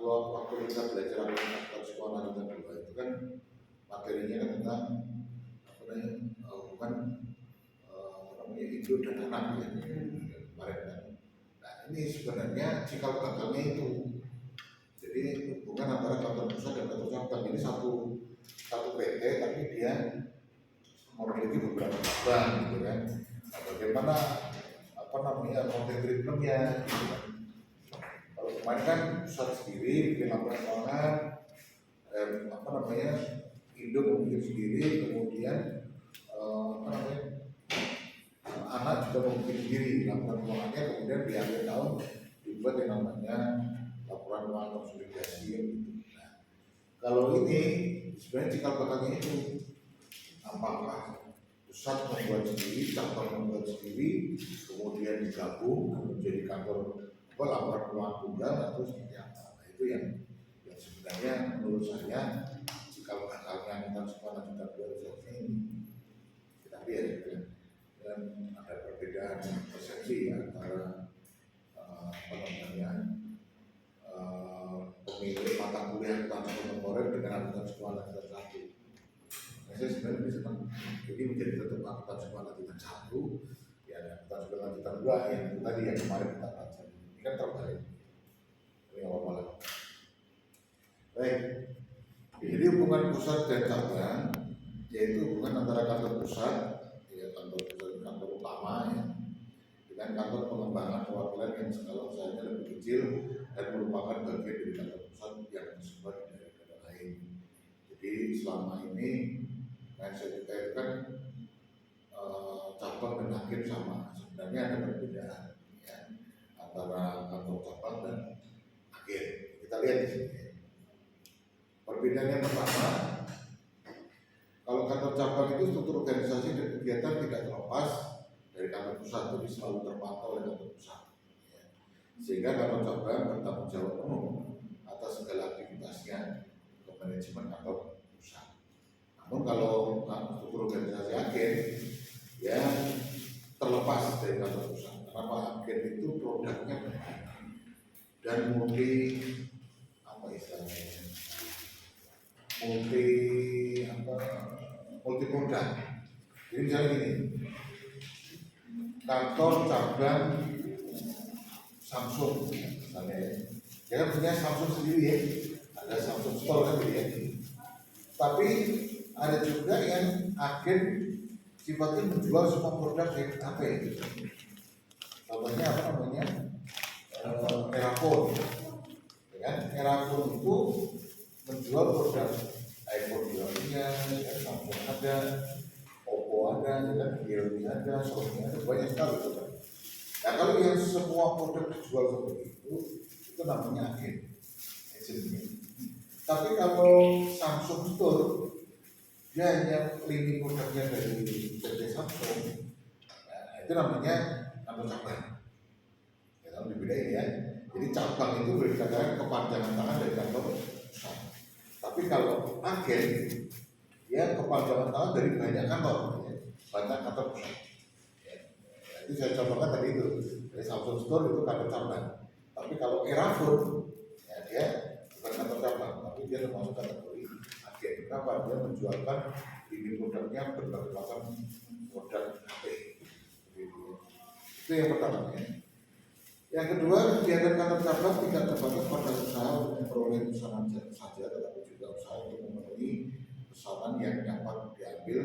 waktu kita belajar aktivitas sekolah kita dua itu kan materinya kan tentang apa namanya hubungan induk dan anak ya kemarin kan. Nah ini sebenarnya cikal bakalnya itu. Jadi hubungan antara kantor pusat dan kantor cabang ini satu PT tapi dia memiliki beberapa cabang gitu kan. Nah, bagaimana apa namanya model treatmentnya gitu kan. Kalau kemarin kan pusat sendiri bikin laporan keuangan, apa namanya induk membuat sendiri, kemudian apa namanya anak juga membuat sendiri laporan keuangannya, kemudian di akhir tahun dibuat yang namanya laporan keuangan konsolidasi gitu. Nah, kalau ini sebenarnya cikal bakalnya itu apakah pusat membuat sendiri, cabang membuat sendiri, kemudian digabung menjadi kantor laporan keuangan tunggal atau seperti apa? Nah, itu yang sebenarnya menurut saya cikal bakalnya tentang sekolah kita belajar ini. Tapi ya dan ada perbedaan persepsi antara apa namanya pemilih mata kuliah tentang kontemporer dengan akuntan sekolah kita satu. Nah, saya sebenarnya bisa jadi menjadi tetap akuntan sekolah kita satu, ya akuntan sekolah kita dua yang tadi yang kemarin kita baca. Ini kan terbalik. Ini apa lah. Baik. Jadi hubungan pusat dan cabang yaitu hubungan antara kantor pusat, ya kantor utama ya, dengan kantor pengembangan perwakilan yang skala usahanya lebih kecil dan merupakan bagian dari kantor pusat yang tersebar di daerah lain. Jadi selama ini mindset kita itu kan cabang dan agen sama, sebenarnya ada perbedaan ya, antara kantor cabang dan agen. Kita lihat di sini. Perbedaan yang pertama, kalau kantor cabang itu struktur organisasi dan kegiatan tidak terlepas dari kantor pusat, jadi selalu terpantau oleh kantor pusat. Ya. Sehingga kantor cabang bertanggung jawab penuh atas segala aktivitasnya ke manajemen kantor pusat. Namun kalau struktur organisasi agen, ya terlepas dari kantor pusat. Kenapa agen itu produknya banyak dan multi apa istilahnya? multi produk. Jadi misalnya gini, kantor cabang Samsung, misalnya ya kan punya Samsung sendiri ya, ada Samsung Store kan gitu ya. Tapi ada juga yang agen sifatnya menjual semua produk dari HP gitu. Contohnya apa namanya? Erafone, ya kan? Erafone itu menjual produk iPhone jualnya, ya, Samsung ada, Oppo ada, ya, Realme ada, Sony ada, banyak sekali kan. Nah kalau yang semua produk dijual seperti itu namanya agen. Tapi kalau Samsung Store, dia hanya lini produknya dari PT Samsung, nah, itu namanya kantor cabang. Ya, kalau dibedain ya. Jadi cabang itu boleh dikatakan kepanjangan tangan dari kantor pusat. Tapi kalau agen, ya kepanjangan tangan dari banyak kantor, ya, banyak kantor pusat. Ya, itu saya contohkan tadi itu, dari Samsung Store itu kantor cabang. Tapi kalau Erafone, ya dia bukan kantor cabang, tapi dia termasuk kategori agen. Kenapa? Dia menjualkan ini produknya berbagai macam produk HP. Itu yang pertama ya. Yang kedua, kegiatan kantor cabang tidak terbatas pada usaha untuk memperoleh pesanan saja, tetapi juga usaha untuk memenuhi pesanan yang dapat diambil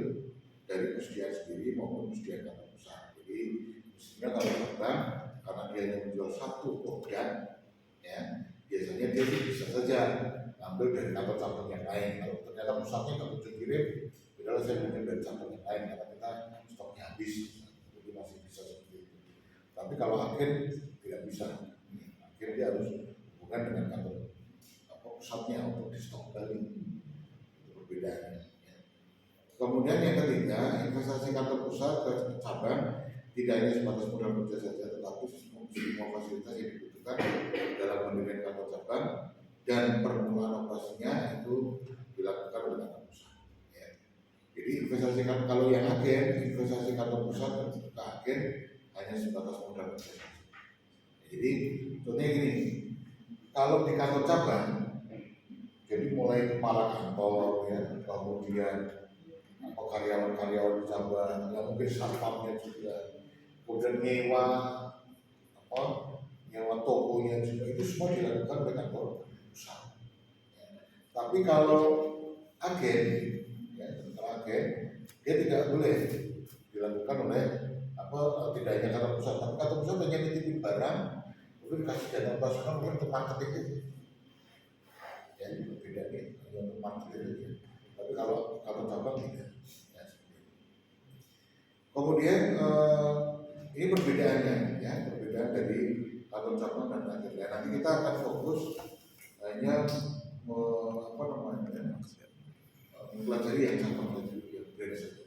dari persediaan sendiri maupun persediaan kantor pusat. Jadi, mestinya kalau cabang karena dia hanya menjual satu produk, ya biasanya dia bisa saja ambil dari kantor cabang yang lain. Kalau ternyata pusatnya nggak bisa kirim, padahal saya mungkin dari cabang yang lain karena kita stoknya habis, jadi masih bisa seperti itu. Tapi kalau agen tidak bisa, akhirnya dia harus hubungan dengan kantor pusatnya untuk di stok kembali. Itu perbedaannya. Kemudian yang ketiga, investasi kantor pusat ke cabang tidak hanya sebatas modal kerja saja, tetapi semua fasilitas yang dibutuhkan dalam mendirikan kantor cabang dan permulaan operasinya itu dilakukan oleh kantor pusat. Ya. Jadi investasi kalau yang agen, investasi kantor pusat ke agen hanya sebatas modal kerja. Jadi contohnya gini, kalau di kantor cabang, jadi mulai kepala kantor ya, kemudian karyawan-karyawan di cabang, yang mungkin satpamnya juga, kemudian apa, nyewa tokonya juga, itu semua dilakukan oleh kantor pusat. Tapi kalau agen, ya, kalau agen, dia tidak boleh dilakukan oleh tidak hanya kantor pusat, tapi kantor pusat hanya nitipin barang, mungkin kasih dana operasional mungkin untuk marketing itu. Ya, beda nih, hanya untuk marketing itu. Tapi kalau cabang tidak. Ya, kemudian ini perbedaannya, ya, perbedaan dari kantor cabang dan agen. Ya, nanti kita akan fokus hanya mempelajari yang cabang dan yang brand saja.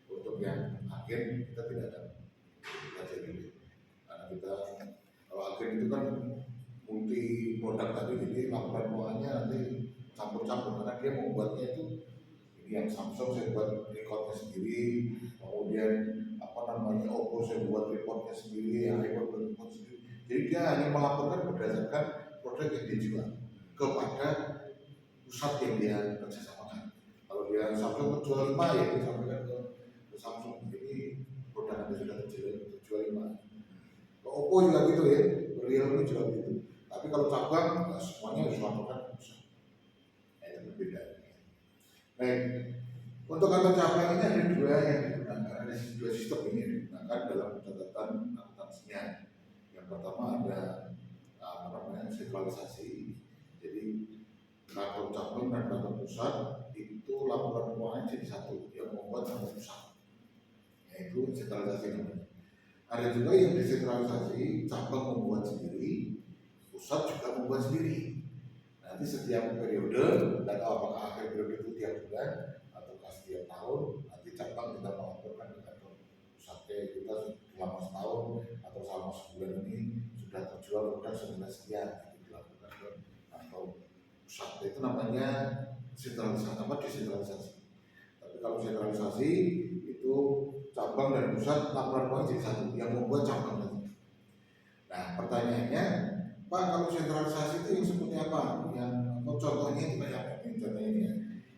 Untuk yang agen kita tidak akan pelajari, karena kita kalau agen itu kan multi produk tadi, jadi laporan keuangannya nanti campur-campur, karena dia membuatnya itu ini yang Samsung saya buat rekodnya sendiri, kemudian Oppo saya buat reportnya sendiri, yang iPhone buat report sendiri. Jadi dia hanya melaporkan berdasarkan produk yang dijual kepada pusat yang dia kerjasamakan. Kalau dia Samsung terjual 5, ya dia sampaikan ke Samsung, ini produk Anda sudah terjual 5. Ke Oppo juga gitu ya, Realme juga gitu. Tapi kalau cabang, semuanya harus melaporkan ke pusat. Itu berbeda. Baik, untuk kantor cabang ini ada dua yang digunakan, ada dua sistem ini yang digunakan dalam catatan akuntansinya. Yang pertama ada sentralisasi. Jadi kantor cabang dan kantor pusat itu laporan keuangan jadi satu, yang membuat kantor pusat, yaitu sentralisasi namanya. Ada juga yang desentralisasi, cabang membuat sendiri, pusat juga membuat sendiri. Nanti setiap periode, tidak tahu apakah akhir periode itu tiap bulan atau setiap tahun, nanti cabang kita melaporkan ke kantor pusat, kita selama setahun atau selama sebulan ini sudah terjual produk sekian, itu dilakukan ke kantor pusat. Itu namanya desentralisasi. Tapi kalau sentralisasi itu cabang dan pusat laporan keuangan jadi satu, yang membuat cabang lagi. Nah, pertanyaannya, Pak, kalau sentralisasi itu yang seperti apa? Yang contohnya itu kayak apa? Ini contohnya ini ya.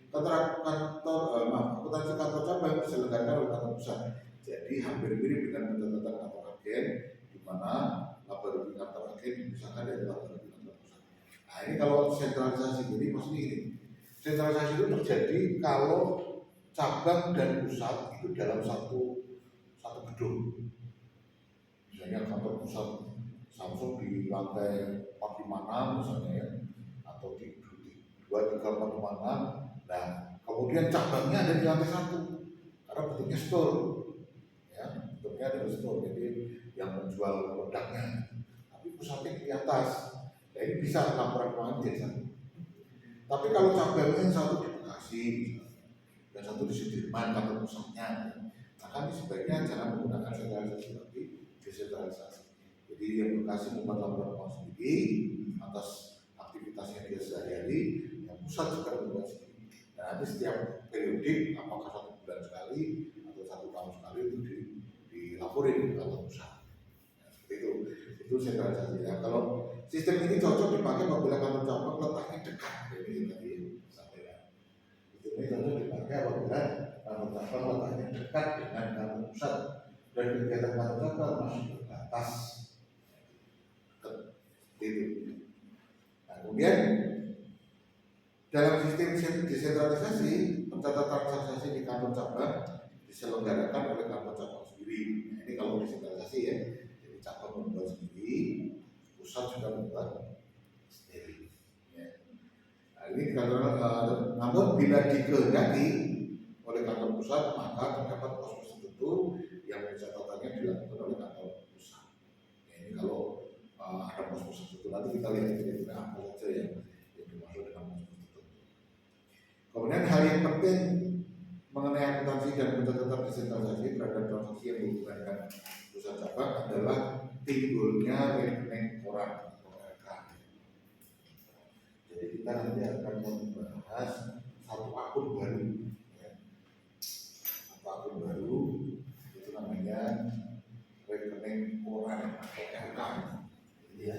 Akuntansi kantor cabang diselenggarakan oleh kantor pusat. Jadi hampir mirip dengan pencatatan kantor agen, di mana laporan kantor agen dipisahkan dari laporan kantor pusat. Nah, ini kalau sentralisasi, jadi maksudnya ini. Sentralisasi itu terjadi kalau cabang dan pusat itu dalam satu gedung. Misalnya kantor pusat Samsung di lantai 45 misalnya ya, atau di 2, 3, 4, 5. Nah, kemudian cabangnya ada di lantai 1, karena bentuknya store, ya, bentuknya ada store, jadi yang menjual produknya. Tapi pusatnya di atas, ya ini bisa laporan keuangan jadi satu. Tapi kalau cabangnya yang satu di Bekasi, dan satu di Sudirman kantor pusatnya, maka ini sebaiknya jangan menggunakan sentralisasi tapi desentralisasi. Jadi yang Bekasi membuat laporan keuangan sendiri atas aktivitasnya dia sehari-hari, yang pusat juga membuat sendiri. Dan nanti setiap periodik, apakah 1 bulan sekali atau 1 tahun sekali, itu dilaporin ke kantor pusat. Nah, seperti itu sentralisasi. Nah, kalau sistem ini cocok dipakai apabila kantor cabang letaknya dekat, jadi tadi sampaikan. Ini cocok dipakai apabila kantor cabang letaknya dekat dengan kantor pusat dan kegiatan kantor cabang masih terbatas. Itu. Nah, kemudian dalam sistem desentralisasi, pencatatan transaksi di kantor cabang diselenggarakan oleh kantor cabang sendiri. Nah, ini kalau desentralisasi ya, jadi cabang membuat sendiri, pusat juga membuat sendiri. Ya. Nah, ini namun bila dikehendaki oleh kantor pusat, maka terdapat pos-pos tertentu yang pencatatannya dilakukan oleh kantor pusat. Ya, ini kalau ada pos-pos tertentu, nanti kita lihat kira-kira apa saja yang dimaksud dengan pos-pos tertentu. Kemudian hal yang penting mengenai akuntansi dan pencatatan desentralisasi terhadap transaksi yang dihubungkan pusat cabang adalah timbulnya rekening koran atau RK. Jadi kita nanti akan membahas satu akun baru, ya. Satu akun baru itu namanya rekening koran atau RK. Ya.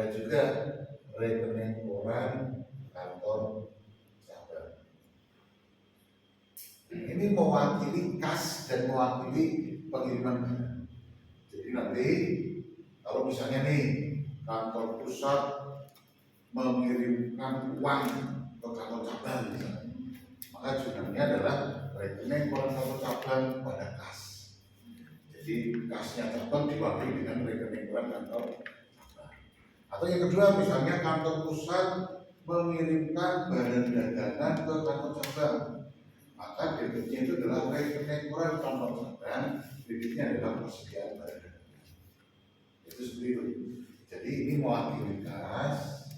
ada juga rekening koran kantor cabang. Ini mewakili kas dan mewakili pengiriman barang. Jadi nanti kalau misalnya nih kantor pusat mengirimkan uang ke kantor cabang misalnya, maka jurnalnya adalah rekening koran kantor cabang pada kas. Jadi kasnya cabang diwakili dengan rekening koran kantor cabang. Atau yang kedua misalnya kantor pusat mengirimkan barang dagangan ke kantor cabang, maka debitnya itu adalah rekening koran kantor cabang, debitnya adalah persediaan barang dagangan. Itu seperti itu. Jadi ini mewakili kas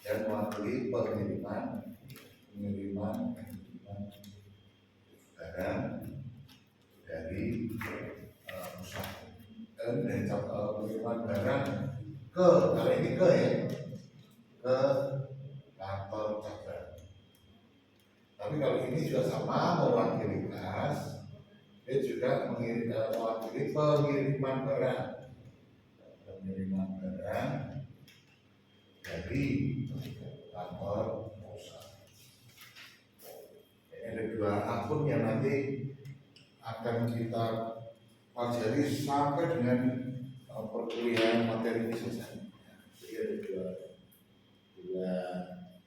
dan mewakili pengiriman barang dari pusat dan dari pengiriman barang ke, kali ini ke kantor cabang. Tapi kalau ini juga sama mewakili kas, dia juga mewakili pengiriman barang dari kantor pusat. Ini ada dua akun yang nanti akan kita pelajari sampai dengan perkuliahan materi ini selesai. Jadi ada dua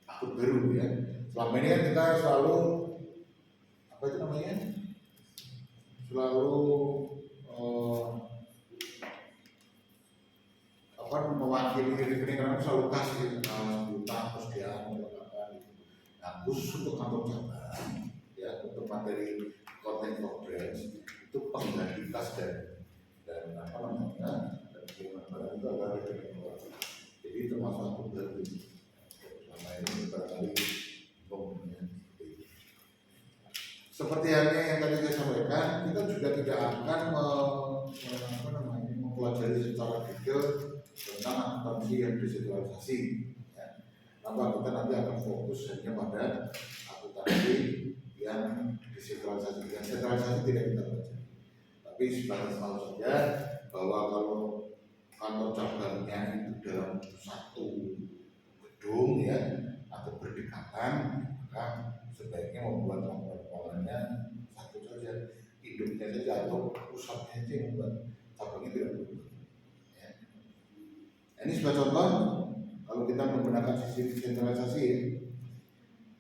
akun baru ya. Selama ini kan kita selalu apa itu namanya? Selalu mewakili rekening karena selalu kasih juta terus dia melakukan. Nah khusus untuk kantor cabang ya, untuk materi content conference itu pengganti kas dan apa namanya dan pengiriman barang itu adalah rekening koran. Jadi termasuk akun baru selama ini barangkali seperti halnya yang tadi saya sampaikan, kita juga tidak akan mempelajari secara detail tentang akuntansi yang desentralisasi. Ya. Kenapa kita nanti akan fokus hanya pada akuntansi yang desentralisasi. Yang sentralisasi tidak kita baca. Tapi sebagai tahu saja bahwa kalau kantor cabangnya itu dalam satu gedung ya atau berdekatan, maka sebaiknya membuat laporan keuangannya satu saja, induknya saja atau pusatnya saja yang membuat cabangnya tidak berubah. Ya. Ini sebagai contoh, kalau kita menggunakan sistem desentralisasi,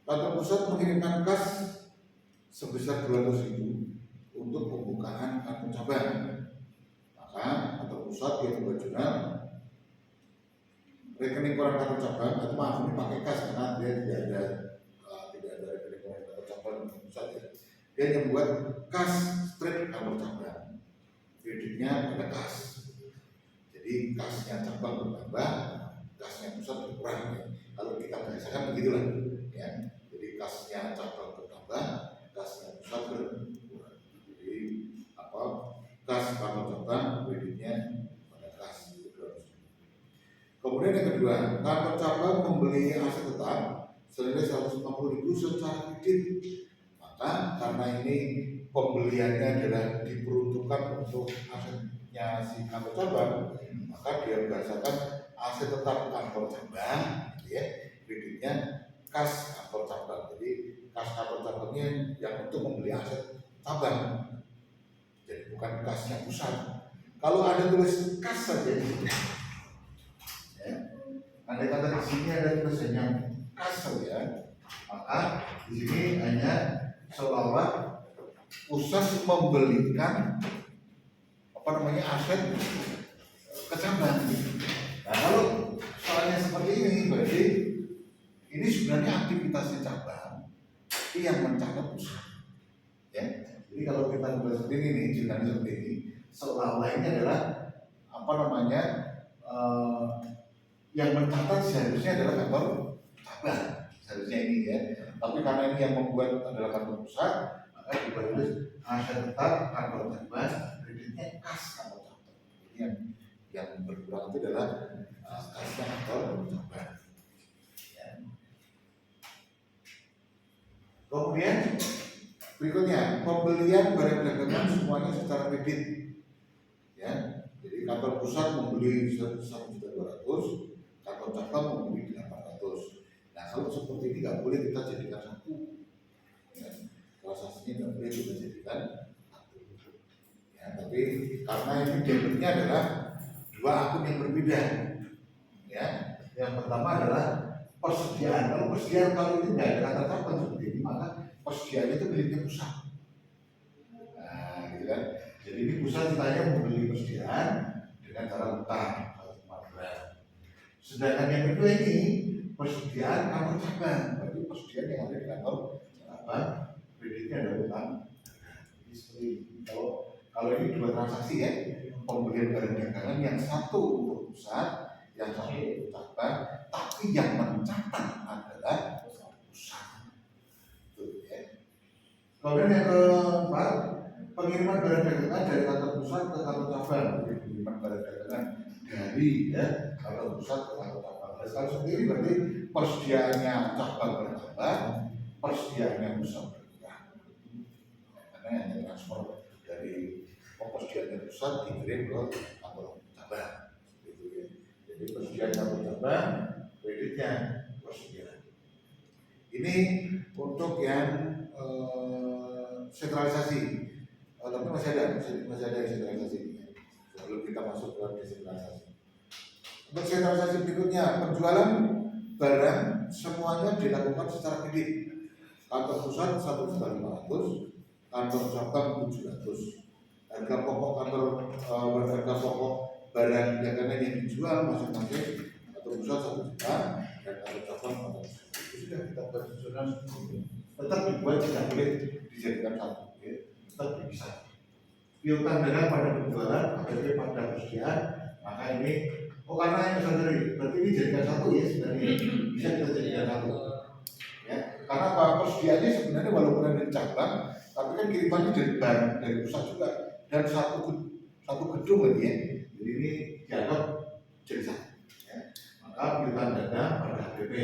kantor pusat mengirimkan kas sebesar 200.000 untuk pembukaan akun cabang. Maka kantor pusat yang membuat jurnal rekening koran kantor cabang atau maaf ini pakai kas karena dia tidak ada rekening koran kantor cabang pusat ya. Dia yang membuat kas strip kantor cabang, kreditnya pada kas. Jadi kasnya cabang bertambah, kasnya pusat berkurang. Ya. Kalau kita biasakan begitulah, ya. Jadi kasnya cabang bertambah, kasnya pusat berkurang. Jadi apa? Kas kantor cabang kreditnya pada kas. Kemudian yang kedua, kantor cabang membeli aset tetap senilai 150.000 secara kredit. Maka karena ini pembeliannya adalah diperuntukkan untuk asetnya si kantor cabang, maka dia berdasarkan aset tetap kantor cabang, ya, kreditnya kas kantor cabang. Jadi kas kantor cabangnya yang untuk membeli aset cabang, jadi bukan kasnya pusat. Kalau ada tulis kas saja, ya, andai kata di sini ada tulisannya kas saja, maka di sini hanya seolah-olah pusat membelikan apa namanya aset ke cabang. Nah kalau soalnya seperti ini, berarti ini sebenarnya aktivitasnya cabang yang mencatat pusat. Ya, jadi kalau kita bahas seperti ini, jurnalnya seperti ini, seolah-olah ini adalah apa namanya yang mencatat seharusnya adalah kantor cabang, seharusnya ini ya. Tapi karena ini yang membuat adalah kantor pusat, maka ditulis aset tetap kantor cabang, kreditnya kas kantor cabang. Jadi yang berkurang itu adalah kasnya kantor cabang. Ya. Kemudian berikutnya pembelian barang dagangan semuanya secara kredit. Ya, jadi kantor pusat membeli 1.200.000, kantor kantor cabang membeli 800. Nah kalau seperti ini nggak boleh kita jadikan satu, ya. Transaksinya nggak boleh kita jadikan satu, ya. Tapi karena ini debitnya adalah dua akun yang berbeda, ya. Yang pertama adalah persediaan. Kalau persediaan kalau ini nggak ada kata cabang seperti ini, maka persediaannya itu miliknya pusat. Nah, gitu kan. Jadi ini pusat ditanya membeli persediaan dengan cara utang. Sedangkan yang kedua ini persediaan kantor cabang, berarti persediaan yang ada di kantor cabang, kreditnya ada utang. Jadi seperti kalau ini dua transaksi ya, pembelian barang dagangan yang satu untuk pusat, yang satu untuk cabang, tapi yang mencatat adalah pusat. Tuh, ya. Kemudian yang keempat, pengiriman barang dagangan dari kantor pusat ke kantor cabang, pengiriman barang dagangan dari kantor pusat ke kantor cabang. Kalau sendiri berarti persediaannya cabang bertambah, persediaannya pusat berkurang. Karena yang transfer dari persediaannya pusat dikirim ke kantor cabang. Gitu ya. Jadi persediaan kantor cabang, kreditnya persediaan. Ini untuk yang sentralisasi. Tapi masih ada yang sentralisasi. Sebelum kita masuk ke desentralisasi. Untuk sentralisasi berikutnya, penjualan barang semuanya dilakukan secara kredit. Kantor pusat 1.500.000, kantor cabang 700. Harga pokok harga pokok barang dagangan yang dijual masing-masing kantor pusat 1 juta dan kantor cabang 400. Itu sudah kita bersusunan tetap dibuat tidak boleh dijadikan satu, ya. Tetap dipisah. Piutang dengan pada penjualan, APP pada persediaan, maka ini karena yang sendiri, berarti ini jadikan satu ya sebenarnya bisa kita jadikan satu, ya. Karena apa? Persediaannya sebenarnya walaupun ada di cabang, tapi kan kirimannya dari pusat juga dan satu gedung lagi ya. Jadi ini dianggap jadi satu, ya. Maka piutang dana pada APP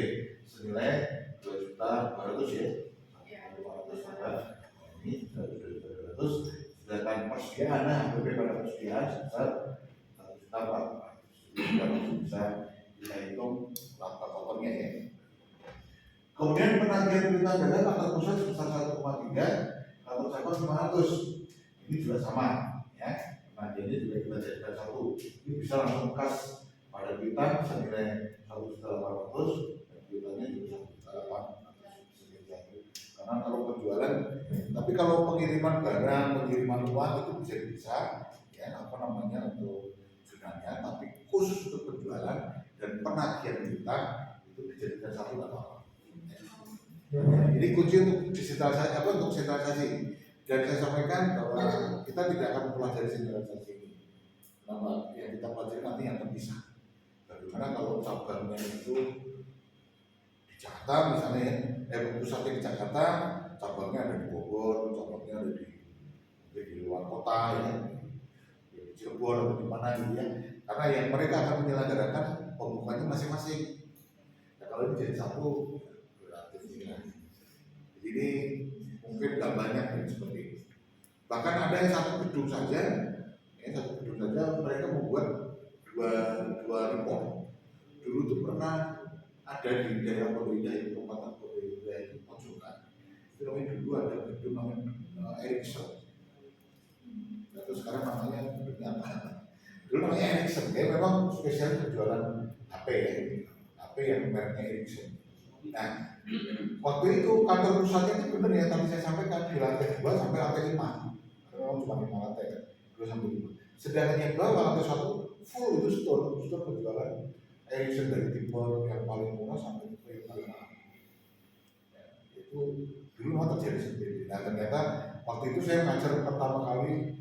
senilai 2.200.000 ya. Ini 2.200. Sedangkan persediaan APP pada persediaan sebesar 1.400.000. Sudah bisa kita hitung laba kotornya ya. Kemudian penagihan piutang dana kantor pusat sebesar 1,3, kantor cabang 500. Ini juga sama ya. Penagihannya juga kita jadikan satu. Ini bisa langsung kas pada piutang senilai 1.800.000 dan piutangnya juga 1.800.000. Karena kalau penjualan, tapi kalau pengiriman barang, pengiriman uang itu bisa ya untuk junanya, tapi khusus untuk penjualan dan penagihan piutang itu dijadikan satu nggak apa-apa. Ini kunci untuk desentralisasi untuk sentralisasi. Dan saya sampaikan bahwa kita tidak akan mempelajari sentralisasi ini. Kenapa? Yang kita pelajari nanti yang terpisah. Bagaimana kalau cabangnya itu di Jakarta misalnya, pusatnya di Jakarta, cabangnya ada di Bogor, cabangnya ada di luar kota ya. Cirebon atau di mana gitu ya, karena yang mereka akan menyelenggarakan pembukaannya masing-masing. Ya, kalau ini jadi satu relatif tinggi. Jadi mungkin nggak banyak yang seperti ini. Bahkan ada yang satu gedung saja mereka membuat dua report. Dulu tuh pernah ada di daerah Purwodadi itu, Kabupaten Purwodadi itu Pojokan. Itu namanya dulu ada gedung namanya Ericsson. Terus sekarang namanya gedungnya apa? Dulu namanya Ericsson, dia memang spesial penjualan HP ya, HP yang mereknya Ericsson. Nah, waktu itu kantor pusatnya itu benar ya, tadi saya sampaikan di lantai 2 sampai lantai 5. Memang cuma 5 lantai ya, 2 sampai 5. Sedangkan yang bawah lantai 1 full itu store penjualan Ericsson dari timur yang paling murah sampai ke yang paling mahal. Ya, itu dulu memang terjadi seperti itu. Nah ternyata waktu itu saya ngajar pertama kali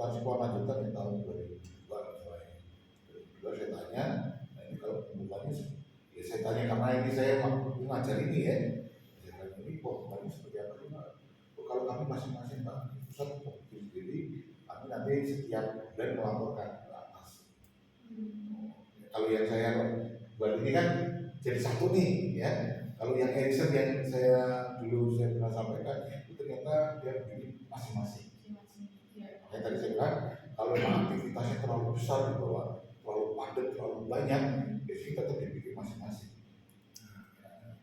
sekolah lanjutan di tahun 2002 misalnya. 2002 saya tanya, nah ini kalau pembukanya ya saya tanya karena ini saya waktu ngajar ini ya, saya tanya ini pembukanya seperti apa sih Pak? Kalau kami masing-masing Pak pusat sendiri, kami nanti setiap bulan melaporkan ke atas. Kalau yang saya buat ini kan jadi satu nih ya. Kalau yang Ericsson yang saya pernah sampaikan itu ternyata dia begini masing-masing. Yang tadi saya bilang, kalau aktivitasnya terlalu besar di bawah, terlalu padat, terlalu banyak, ya sih tetap dibikin masing-masing.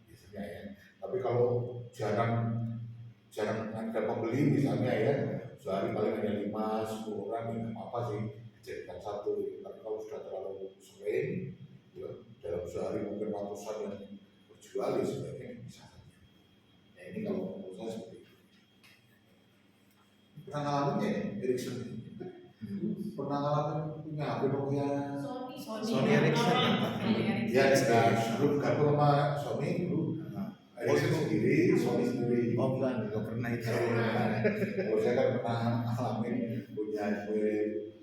Biasanya ya. Tapi kalau jarang ada pembeli misalnya ya, sehari paling ada 5-10 orang, ya nggak apa sih dijadikan satu. Tapi kalau sudah terlalu sering, ya, dalam sehari mungkin ratusan yang berjual, ya sebenarnya bisa saja. Nah ini kalau menurut saya seperti itu. Pernah ngalamin ya Ericsson? Pernah ngalamin punya HP Nokia? Sony Ericsson. Ya, sebelum gabung sama Sony dulu. Ericsson sendiri, Sony sendiri. Oh bukan, juga pernah itu. Kalau saya kan pernah ngalamin punya HP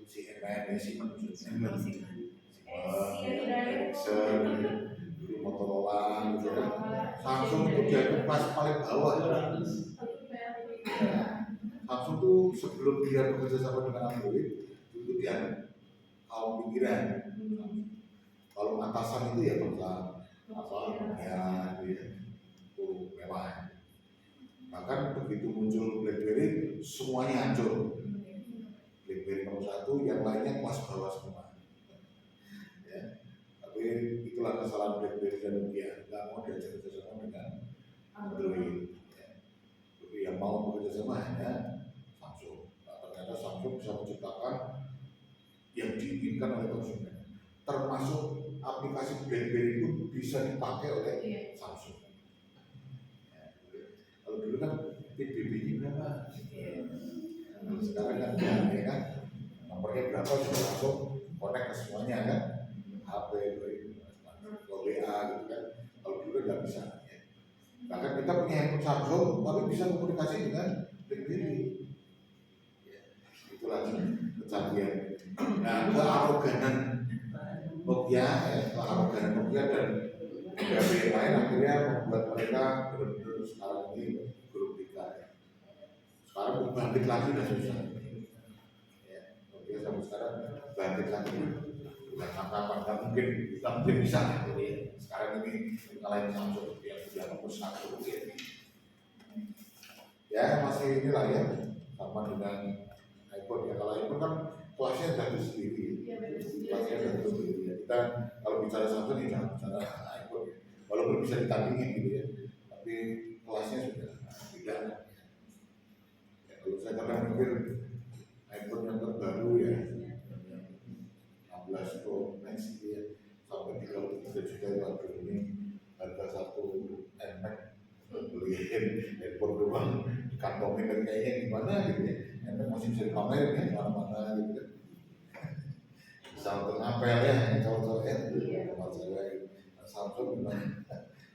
CNN, Siemens, Ericsson, dulu Motorola, gitu kan. Samsung itu dianggap kelas paling bawah. Samsung tuh sebelum dia bekerja sama dengan Android itu dia kaum pinggiran. Kalau atasan itu ya bangsa ya itu mewah. Bahkan begitu muncul BlackBerry semuanya hancur. BlackBerry nomor 1, yang lainnya kelas bawah semua. Ya. Tapi itulah kesalahan BlackBerry dan Nokia, nggak mau diajak kerjasama dengan Android. Jadi yang mau bekerja sama hanya Samsung. Nah, ternyata Samsung bisa menciptakan yang diinginkan oleh konsumen. Termasuk aplikasi BlackBerry pun bisa dipakai oleh Samsung. Kalau dulu kan PBB-nya berapa? Kalau sekarang kan ya kan nomornya berapa sudah langsung connect ke semuanya kan, HP, WA gitu kan. Kalau dulu nggak bisa. Ya. Bahkan kita punya handphone Samsung tapi bisa komunikasi dengan BlackBerry. Ya, itulah kecanggihan. Nah, kearoganan Nokia, kearoganan Nokia dan HP lain akhirnya membuat mereka benar-benar sekarang ini grup 3. Sekarang bangkit lagi udah susah. Ya, Nokia sampai sekarang bangkit lagi bukan kapan, nggak mungkin bisa. Jadi sekarang ini ngalahin Samsung yang sudah nomor 1 ya masih inilah ya sama dengan iPhone ya. Kalau iPhone kan kelasnya jatuh sendiri, kelasnya jatuh sendiri. Ya. Kita kalau bicara Samsung ya jangan bicara iPhone ya. Walaupun bisa ditandingin gitu ya, tapi kelasnya sudah tidak. Ya, kalau saya kadang mikir iPhone yang terbaru ya 16 Pro Max gitu ya sampai 33 juta itu ini harga satu NMAX beli handphone doang dikantongin dan kayaknya gimana gitu ya. NMAX masih bisa dipamerin ya mana-mana gitu kan. Bisa untuk ngapel ya cowok-cowok ya tempat saya Samsung bilang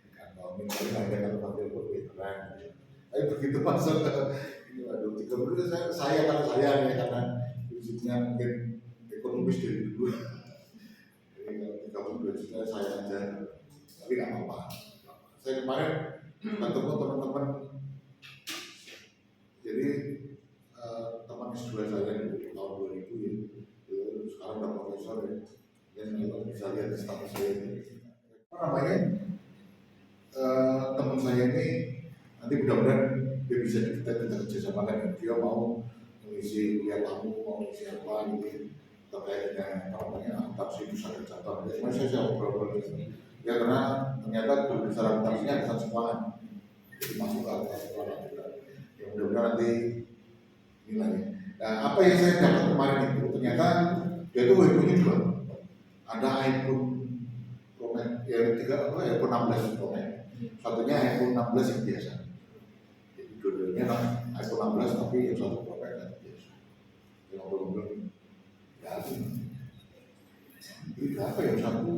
dikantongin tapi nggak ada kalau pakai pun keren. Tapi begitu masuk ke ini waduh 30 saya karena saya nih karena prinsipnya mungkin ekonomis dari dulu. Jadi kalau 32 juta saya aja, tapi nggak apa-apa. Saya kemarin ketemu teman-teman, jadi teman S2 saya di tahun 2000 ya, sekarang udah profesor ya, yang bisa lihat status saya ini. Apa namanya? Teman saya ini nanti mudah-mudahan dia bisa kita kerjasamakan. Dia mau mengisi kuliah tamu, mau mengisi apa gitu terkait dengan apa namanya adaptasi pusat cabang. Cuma saya ngobrol ya karena ternyata besar adaptasinya besar sekolahan, jadi masuk ke atas sekolah juga. Ya mudah-mudahan nanti nilainya. Nah apa yang saya dapat kemarin itu ternyata dia tuh iPhone-nya juga ada iPhone Pro Max ya iPhone 16 Pro Max, satunya iPhone 16 yang biasa. Jadi dua-duanya iPhone 16 tapi yang satu Pro Max yang biasa. Yang belum ya ini berapa ya satu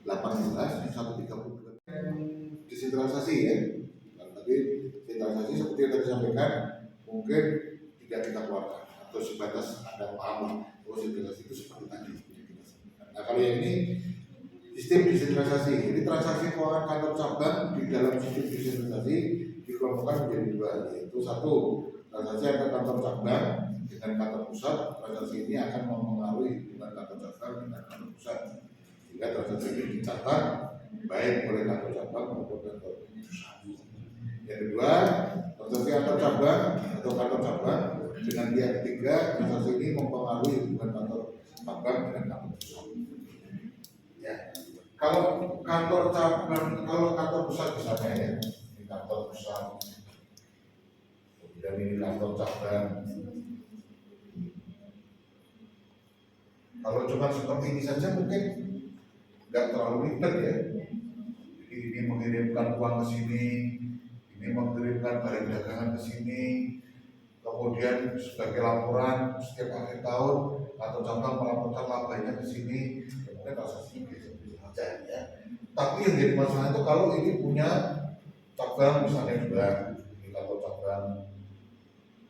18 satu 32 desentralisasi ya. Tapi desentralisasi seperti yang tadi sampaikan mungkin tidak kita keluarkan atau sebatas ada paham bahwa desentralisasi itu seperti tadi. Nah kalau yang ini sistem desentralisasi, jadi transaksi keuangan kantor cabang di dalam sistem desentralisasi dikelompokkan menjadi 2, yaitu 1 transaksi antar kantor cabang dengan kantor pusat. Transaksi ini akan mempengaruhi hubungan kantor cabang dengan kantor pusat sehingga transaksi ini dicatat baik oleh kantor cabang maupun kantor pusat. Yang kedua, transaksi antar cabang atau kantor cabang dengan pihak ketiga. Transaksi ini mempengaruhi hubungan kantor cabang dengan kantor pusat. Ya, Kalau kantor cabang, kalau kantor pusat misalnya ya, ini kantor pusat, kemudian ini kantor cabang. Kalau cuma seperti ini saja mungkin nggak terlalu ribet ya. Jadi ini mengirimkan uang ke sini, ini mengirimkan barang dagangan ke sini, kemudian sebagai laporan setiap akhir tahun atau cabang melaporkan labanya ke sini, kemudian transaksi biasa-biasa saja ya. Tapi yang jadi masalah itu kalau ini punya cabang misalnya juga ini kantor cabang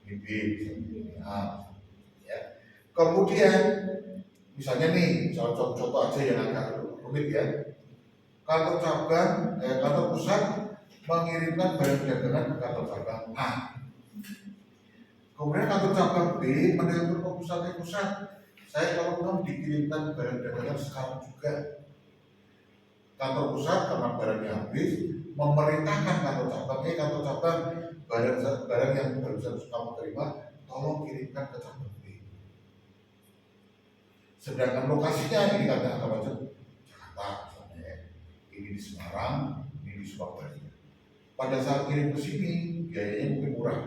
ini B, ini A, ya. Kemudian misalnya nih contoh aja yang agak rumit ya. Kantor cabang, kantor pusat mengirimkan barang dagangan ke kantor cabang A. Kemudian kantor cabang B menelpon ke pusat, saya tolong dikirimkan barang dagangan sekarang juga. Kantor pusat karena barangnya habis memerintahkan kantor cabang barang yang barusan kamu terima tolong kirimkan ke cabang B. Sedangkan lokasinya ini kata macam Jakarta misalnya ya. Ini di Semarang, ini di Surabaya. Pada saat kirim ke sini biayanya mungkin murah,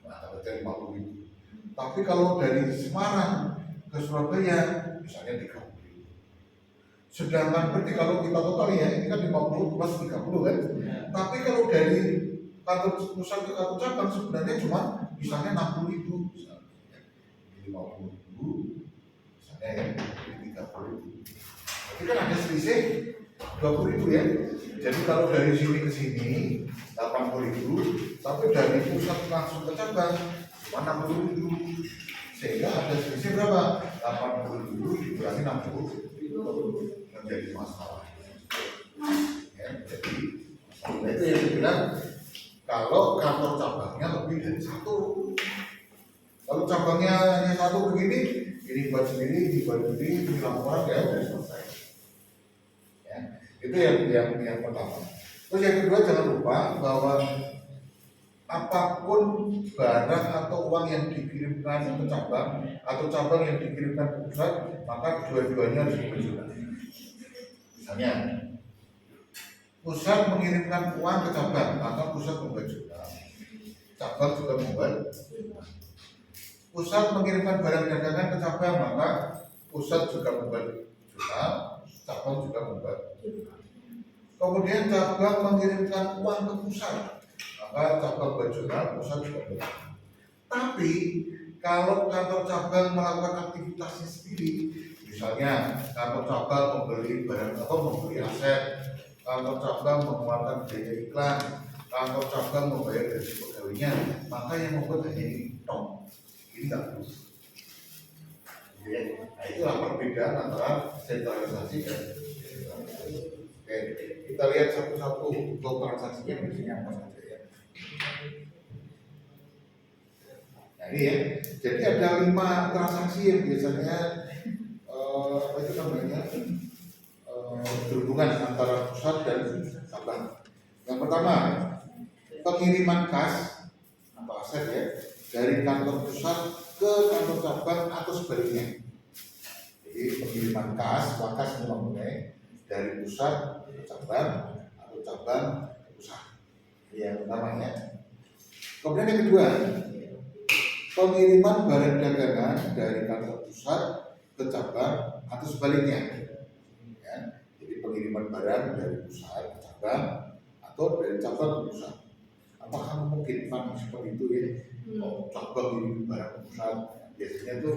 nah kata 50.000. Tapi kalau dari Semarang ke Surabaya misalnya 30.000. Sedangkan berarti kalau kita total ya ini kan 50 plus 30 kan. Tapi kalau dari kantor pusat ke kantor cabang sebenarnya cuma misalnya 60.000 misalnya. 50.000 misalnya ya, ini 30.000. Jadi kan ada selisih 20.000 ya. Jadi kalau dari sini ke sini 80.000, tapi dari pusat langsung ke cabang cuma 60.000. Sehingga ada selisih berapa? 80.000 dikurangi 60 menjadi masalah. Ya, jadi masalah itu yang dibilang kalau kantor cabangnya lebih dari satu. Kalau cabangnya hanya satu begini, ini buat sendiri, ini buat sendiri, ini laporan ya udah selesai. Ya, itu yang pertama. Terus yang kedua jangan lupa bahwa apapun barang atau uang yang dikirimkan ke cabang atau cabang yang dikirimkan ke pusat, maka dua-duanya harus diperjuangkan. Misalnya, pusat mengirimkan uang ke cabang, maka pusat membuat jurnal, cabang juga membuat. Pusat mengirimkan barang dagangan ke cabang, maka pusat juga membuat jurnal, cabang juga membuat. Kemudian cabang mengirimkan uang ke pusat, maka cabang buat jurnal, pusat juga membuat. Tapi kalau kantor cabang melakukan aktivitasnya sendiri, misalnya kantor cabang membeli barang atau membeli aset, kantor cabang mengeluarkan biaya iklan, kantor cabang membayar gaji pegawainya, maka yang membuat hanya ini dong. Ini nggak perlu. Nah, itulah perbedaan antara sentralisasi dan desentralisasi. Oke, kita lihat satu-satu untuk transaksinya biasanya apa saja ya. Nah ini ya, jadi ada 5 transaksi yang biasanya apa itu namanya berhubungan antara pusat dan cabang. Yang pertama, pengiriman kas atau aset ya dari kantor pusat ke kantor cabang atau sebaliknya. Jadi pengiriman kas, wakas memulai dari pusat ke cabang atau cabang ke pusat. Ini yang pertamanya. Kemudian yang kedua, pengiriman barang dagangan dari kantor pusat ke cabang atau sebaliknya. Ya, jadi pengiriman barang dari pusat ke cabang atau dari cabang ke pusat. Apakah mungkin seperti itu ya? Oh, cabang ini barang ke pusat biasanya itu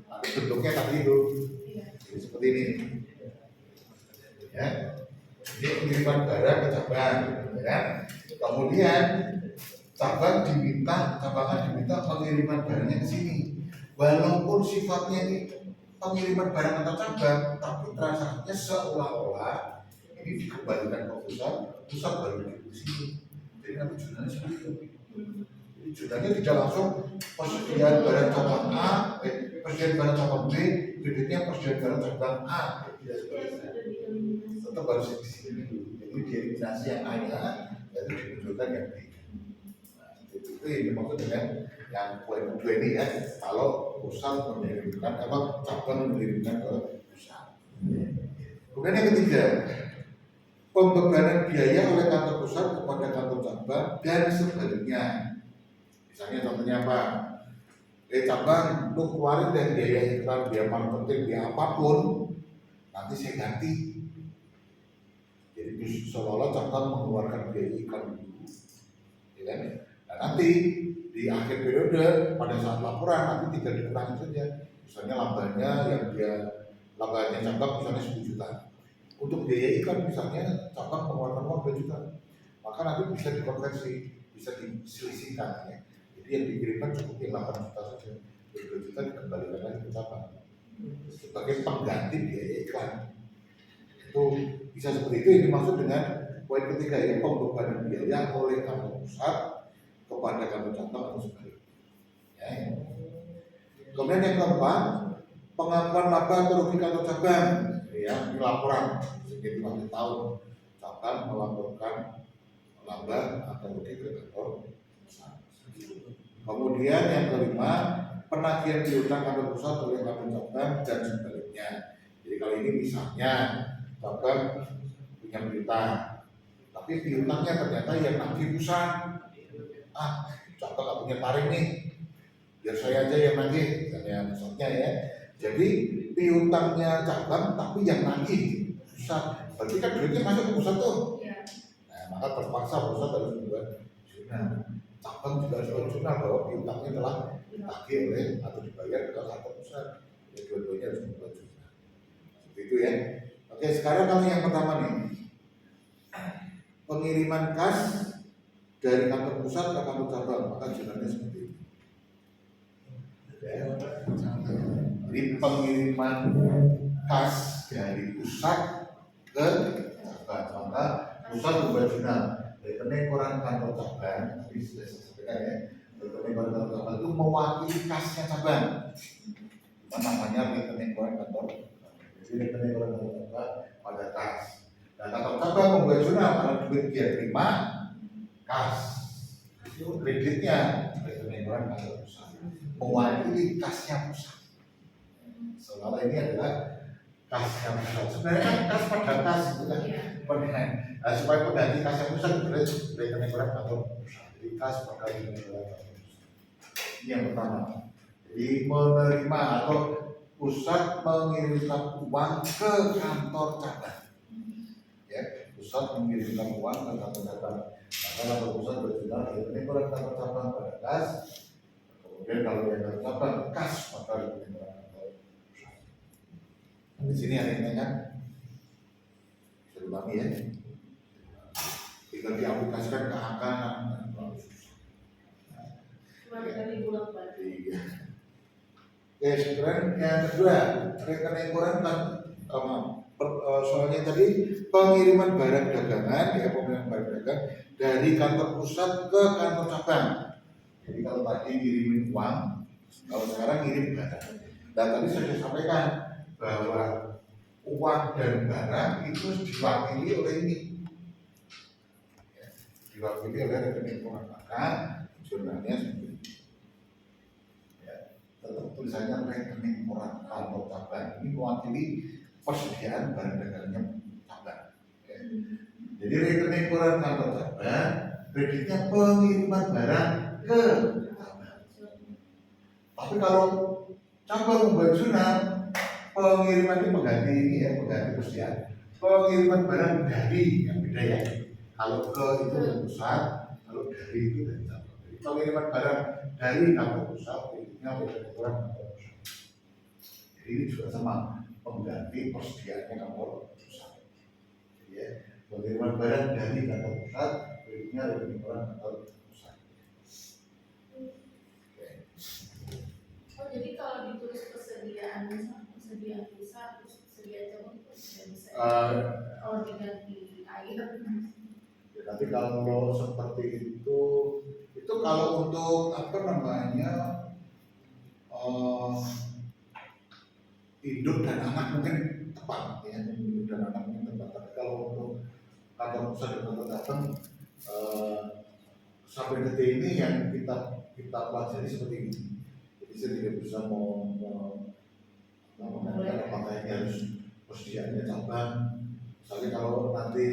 bentuknya tadi itu, jadi seperti ini. Ya, jadi pengiriman barang ke cabang, ya. Kemudian cabang diminta pengiriman barangnya ke sini. Walaupun sifatnya ini pengiriman barang antar cabang, tapi transaksinya seolah-olah ini dikembalikan ke pusat baru ke sini. Jadi nanti jurnalnya seperti itu. Jadi jurnalnya tidak langsung persediaan barang cabang A, persediaan barang cabang B, berikutnya persediaan barang cabang A. Tidak seperti itu. Tetap harus di sini dulu. Jadi dieliminasi yang A-nya, lalu dimunculkan yang B. Itu yang dimaksud dengan yang poin kedua ini ya, kalau pusat mengirimkan cabang mengirimkan ke pusat. Kemudian Kemudian yang ketiga, pembebanan biaya oleh kantor pusat kepada kantor cabang dan sebaliknya. Misalnya contohnya apa? Cabang lu keluarin dari biaya iklan, biaya marketing, biaya apapun, nanti saya ganti. Jadi seolah-olah cabang mengeluarkan biaya iklan dulu, ya kan? Nah, nanti di akhir periode pada saat laporan nanti tinggal dikurangi saja. Misalnya labanya yang dia labanya cabang misalnya 10 juta. Untuk biaya iklan misalnya cabang mengeluarkan uang 2 juta. Maka nanti bisa dikonversi, bisa diselisihkan ya. Jadi yang dikirimkan cukup yang 8 juta saja. 2 juta dikembalikan lagi ke cabang sebagai pengganti biaya iklan. Itu bisa seperti itu. Yang dimaksud dengan poin ketiga ya, pembebanan biaya oleh kantor pusat kepada kantor cabang atau sebaliknya. Ya. Kemudian yang keempat, pengakuan laba atau rugi kantor cabang. Ya, ini laporan setiap akhir tahun cabang melaporkan laba atau rugi ke kantor pusat. Kemudian yang kelima, penagihan piutang kantor pusat oleh kantor cabang dan sebaliknya. Jadi kalau ini misalnya cabang punya piutang, tapi piutangnya ternyata yang nagih pusat. Cabang nggak punya tarik nih, biar saya aja yang nagih, misalnya ya. Jadi piutangnya cabang tapi yang nagih pusat, berarti kan duitnya masuk ke pusat tuh. Nah, maka terpaksa pusat harus membuat jurnal. Cabang juga harus membuat jurnal bahwa piutangnya telah ditagih oleh atau dibayar ke kantor pusat. Jadi dua-duanya harus membuat jurnal. Seperti itu ya. Oke, sekarang kalau yang pertama nih, pengiriman kas dari kantor pusat ke kantor cabang, maka jurnalnya seperti ini. Jadi pengiriman kas dari pusat ke cabang, maka pusat membuat jurnal. Rekening koran kantor cabang, tadi sudah saya sampaikan ya. Rekening koran kantor cabang itu mewakili kasnya cabang. Namanya rekening koran kantor. Jadi rekening koran kantor cabang pada kas. Dan kantor cabang membuat jurnal karena duit dia terima kas. Itu kreditnya rekening koran kantor pusat. Mewakili kasnya pusat. Seolah ini adalah kasnya pusat. Sebenarnya kan kas pada kas itu kan. Nah, supaya pengganti kasnya pusat berarti rekening koran kantor pusat. Jadi kas pada rekening koran kantor pusat. Ini yang pertama. Jadi menerima atau pusat mengirimkan uang ke kantor cabang. Ya, pusat mengirimkan uang ke kantor cabang. Maka kantor pusat berjurnal rekening koran kantor cabang pada kas. Kemudian kalau yang kantor cabang kas pada rekening koran kantor pusat. Di sini ada yang tanya, bisa dipahami ya. Tinggal diaplikasikan ke angka. Cuma dari bulan berarti. Iya. Oke, sekarang yang kedua, rekening koran kan soalnya tadi pengiriman barang dagangan, ya pengiriman barang dagang dari kantor pusat ke kantor cabang. Jadi kalau tadi ngirimin uang, kalau sekarang ngirim barang. Dan tadi saya sampaikan bahwa uang dan barang itu diwakili oleh ini, ya, diwakili oleh rekening koran, maka jurnalnya seperti ini. Tetap tulisannya rekening koran kantor cabang, ini mewakili persediaan barang dagangnya cabang. Ya. Jadi rekening koran kantor cabang, kreditnya pengiriman barang ke cabang. Tapi kalau cabang membuat jurnal, pengiriman ini mengganti ini ya, mengganti persediaan. Pengiriman barang dari yang beda ya. Kalau ke itu dari pusat, kalau dari itu dari cabang. Jadi pengiriman barang dari kantor pusat rekening koran kantor pusat. Jadi ini juga sama, pengganti persediaannya kantor pusat. Jadi ya, pengiriman barang dari kantor pusat, kreditnya rekening koran kantor pusat. Oh, jadi kalau ditulis persediaan pusat, terus persediaan cabang itu tidak bisa. Kalau diganti air. Tapi kalau seperti itu kalau untuk apa namanya induk dan anak mungkin tepat ya, induk dan anak mungkin tepat. Tapi kalau untuk kantor pusat dan kantor cabang sampai detik ini yang kita pelajari seperti ini. Jadi saya tidak bisa mau mengatakan apakah ini harus persediaannya cabang. Misalnya kalau nanti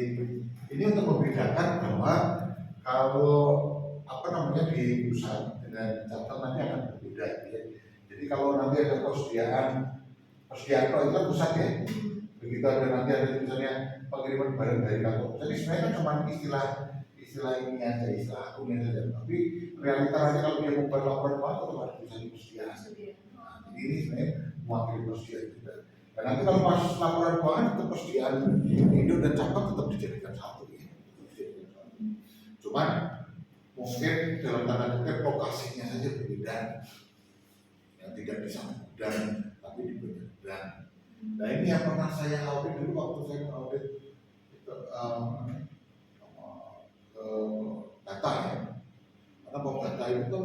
ini untuk membedakan bahwa kalau apa namanya di pusat dengan cabang nanti akan berbeda ya. Jadi kalau nanti ada persediaan kalau itu kan pusat ya. Begitu ada nanti ada misalnya pengiriman barang dari kantor. Jadi sebenarnya kan cuma istilah ini aja, istilah akunnya saja. Tapi realitanya kalau dia mau berlaporan tetap harus bisa persediaan. Nah, jadi ini sebenarnya mewakili persediaan juga. Dan nanti kalau pas laporan keuangan itu persediaan induk dan cabang tetap dijadikan satu ya. Cuman mungkin dalam tanda kutip lokasinya saja berbeda. Yang tidak di satu gudang tapi di banyak gudang. Nah ini yang pernah saya audit dulu waktu saya audit itu, data ya. Karena kalau data itu kan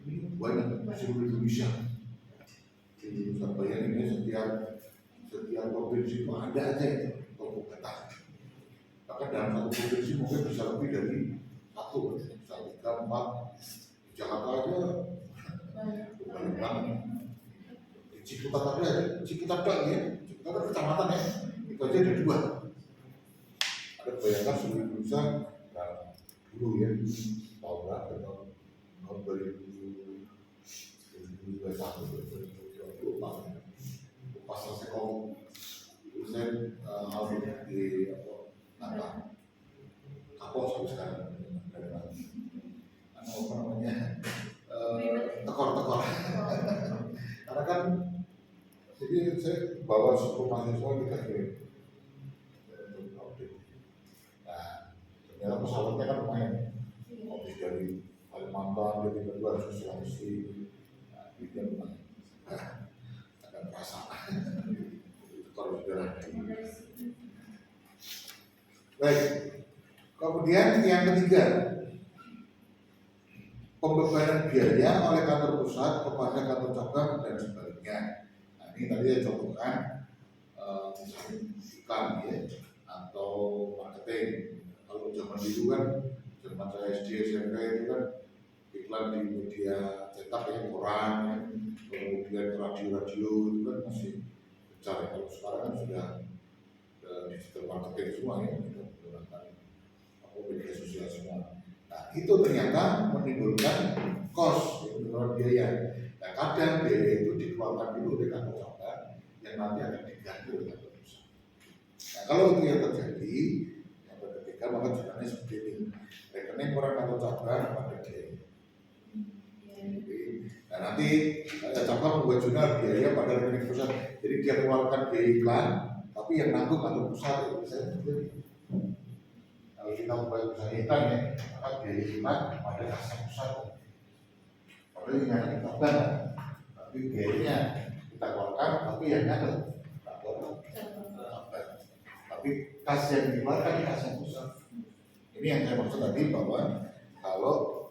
ini banyak di seluruh Indonesia. Di Surabaya ini setiap provinsi itu ada aja itu toko data. Bahkan dalam satu provinsi mungkin bisa lebih dari satu, bisa 3, 4. Di Jakarta aja banyak banget. Ciputat ada, Ciputat ya, Ciputat ada kecamatan ya, itu aja ada 2. Ada bayangkan seluruh Indonesia, nah, dulu ya, tahun berapa, tahun 2021, 2024, pas selesai COVID, itu saya audit di Natal, Kapol sampai sekarang, apa namanya, tekor, karena kan jadi saya bawa 10 mahasiswa kita kirim untuk audit. Nah, ternyata pesawatnya kan lumayan. Habis dari Kalimantan, dari kedua harus Sulawesi. Nah, itu lumayan. Agak terasa. Itu kalau sudah. Baik. Kemudian yang ketiga, pembebanan biaya oleh kantor pusat kepada kantor cabang dan sebaliknya. Nah, ini tadi saya contohkan misalnya iklan ya atau marketing. Kalau zaman dulu kan, zaman saya SD SMP itu kan iklan di media cetak ya, koran, ya. Kemudian radio itu kan masih besar. Kalau sekarang kan sudah digital marketing semua ya, menggunakan media sosial semua. Nah, itu ternyata menimbulkan cost, menimbulkan biaya. Nah, kadang biaya itu dikeluarkan dulu oleh kantor cabang yang nanti akan diganti oleh kantor pusat. Nah, kalau itu yang terjadi, yang ketiga maka jalannya seperti ini. Rekening orang kantor cabang pada biaya. Nah, nanti cabang membuat jurnal biaya pada rekening pusat. Jadi dia mengeluarkan biaya iklan, tapi yang nanggung kantor pusat itu saya sendiri. Kalau kita membayar usaha iklan ya, maka biaya iklan pada kas pusat. Padahal ini hanya kita bayar, tapi biayanya kita keluarkan, tapi yang nanggung tapi kas yang dikeluarkan kas yang pusat. Ini yang saya maksud tadi bahwa kalau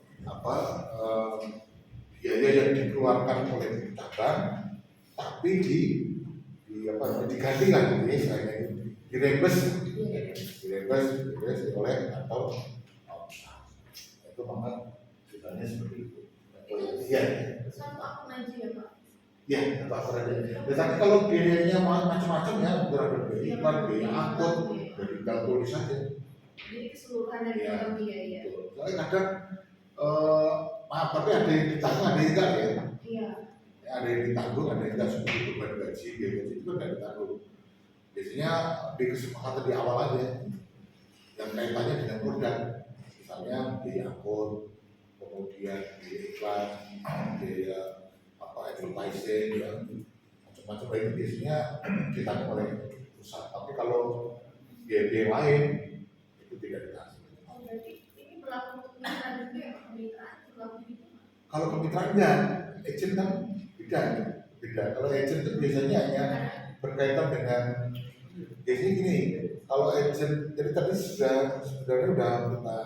biaya yang dikeluarkan oleh cabang, tapi diganti lah gitu ya, istilahnya dirembes oleh kantor pusat. Itu maka sudahnya seperti itu. Iya. Satu akun aja ya Pak. Ya, satu akun aja. Tetapi kalau biayanya macam-macam ya, berada biaya iklan, biaya angkut, dari tinggal tulis saja. Jadi keseluruhan dari dalam biaya. Soalnya kadang maaf, tapi ada yang ditanggung, ada yang enggak ya. Iya. Ada yang ditanggung, ada yang enggak, seperti beban gaji, biaya gaji itu kan enggak ditanggung. Biasanya di kesepakatan di awal aja yang kaitannya dengan produk, misalnya biaya angkut, kemudian biaya iklan, biaya advertising, ya macam-macam itu biasanya ditanggung oleh pusat. Tapi kalau biaya lain itu tidak ditanggung. Oh, berarti ini berlaku untuk kemitraan juga ya? Kemitraan berlaku gitu? Kalau kemitraan enggak, agent kan beda. Kalau agent itu biasanya hanya berkaitan dengan biasanya gini. Kalau agent, jadi tadi sebenarnya udah kita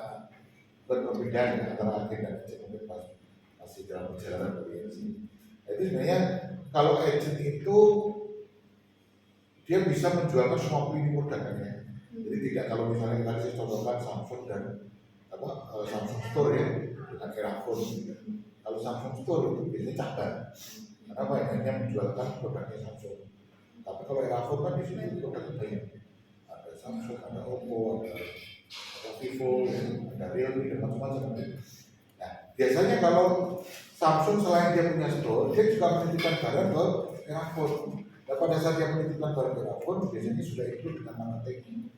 berbeda antara agen dan agent, mungkin masih dalam perjalanan dari sini. Jadi sebenarnya kalau agent itu dia bisa menjualkan semua lini produk ya. Jadi tidak, kalau misalnya tadi saya contohkan Samsung dan Samsung Store ya dengan Erafone. Kalau Samsung Store itu biasanya cabang. Kenapa? Hanya menjualkan produknya Samsung. Tapi kalau Erafone kan di situ produknya banyak. Ada Samsung, ada Oppo, ada Vivo, ya, ada Realme dan macam-macam. Nah, biasanya kalau Samsung selain dia punya store, dia juga menitipkan barang ke Erafone. Dan pada saat dia menitipkan barang ke Erafone, biasanya sudah ikut dengan marketing,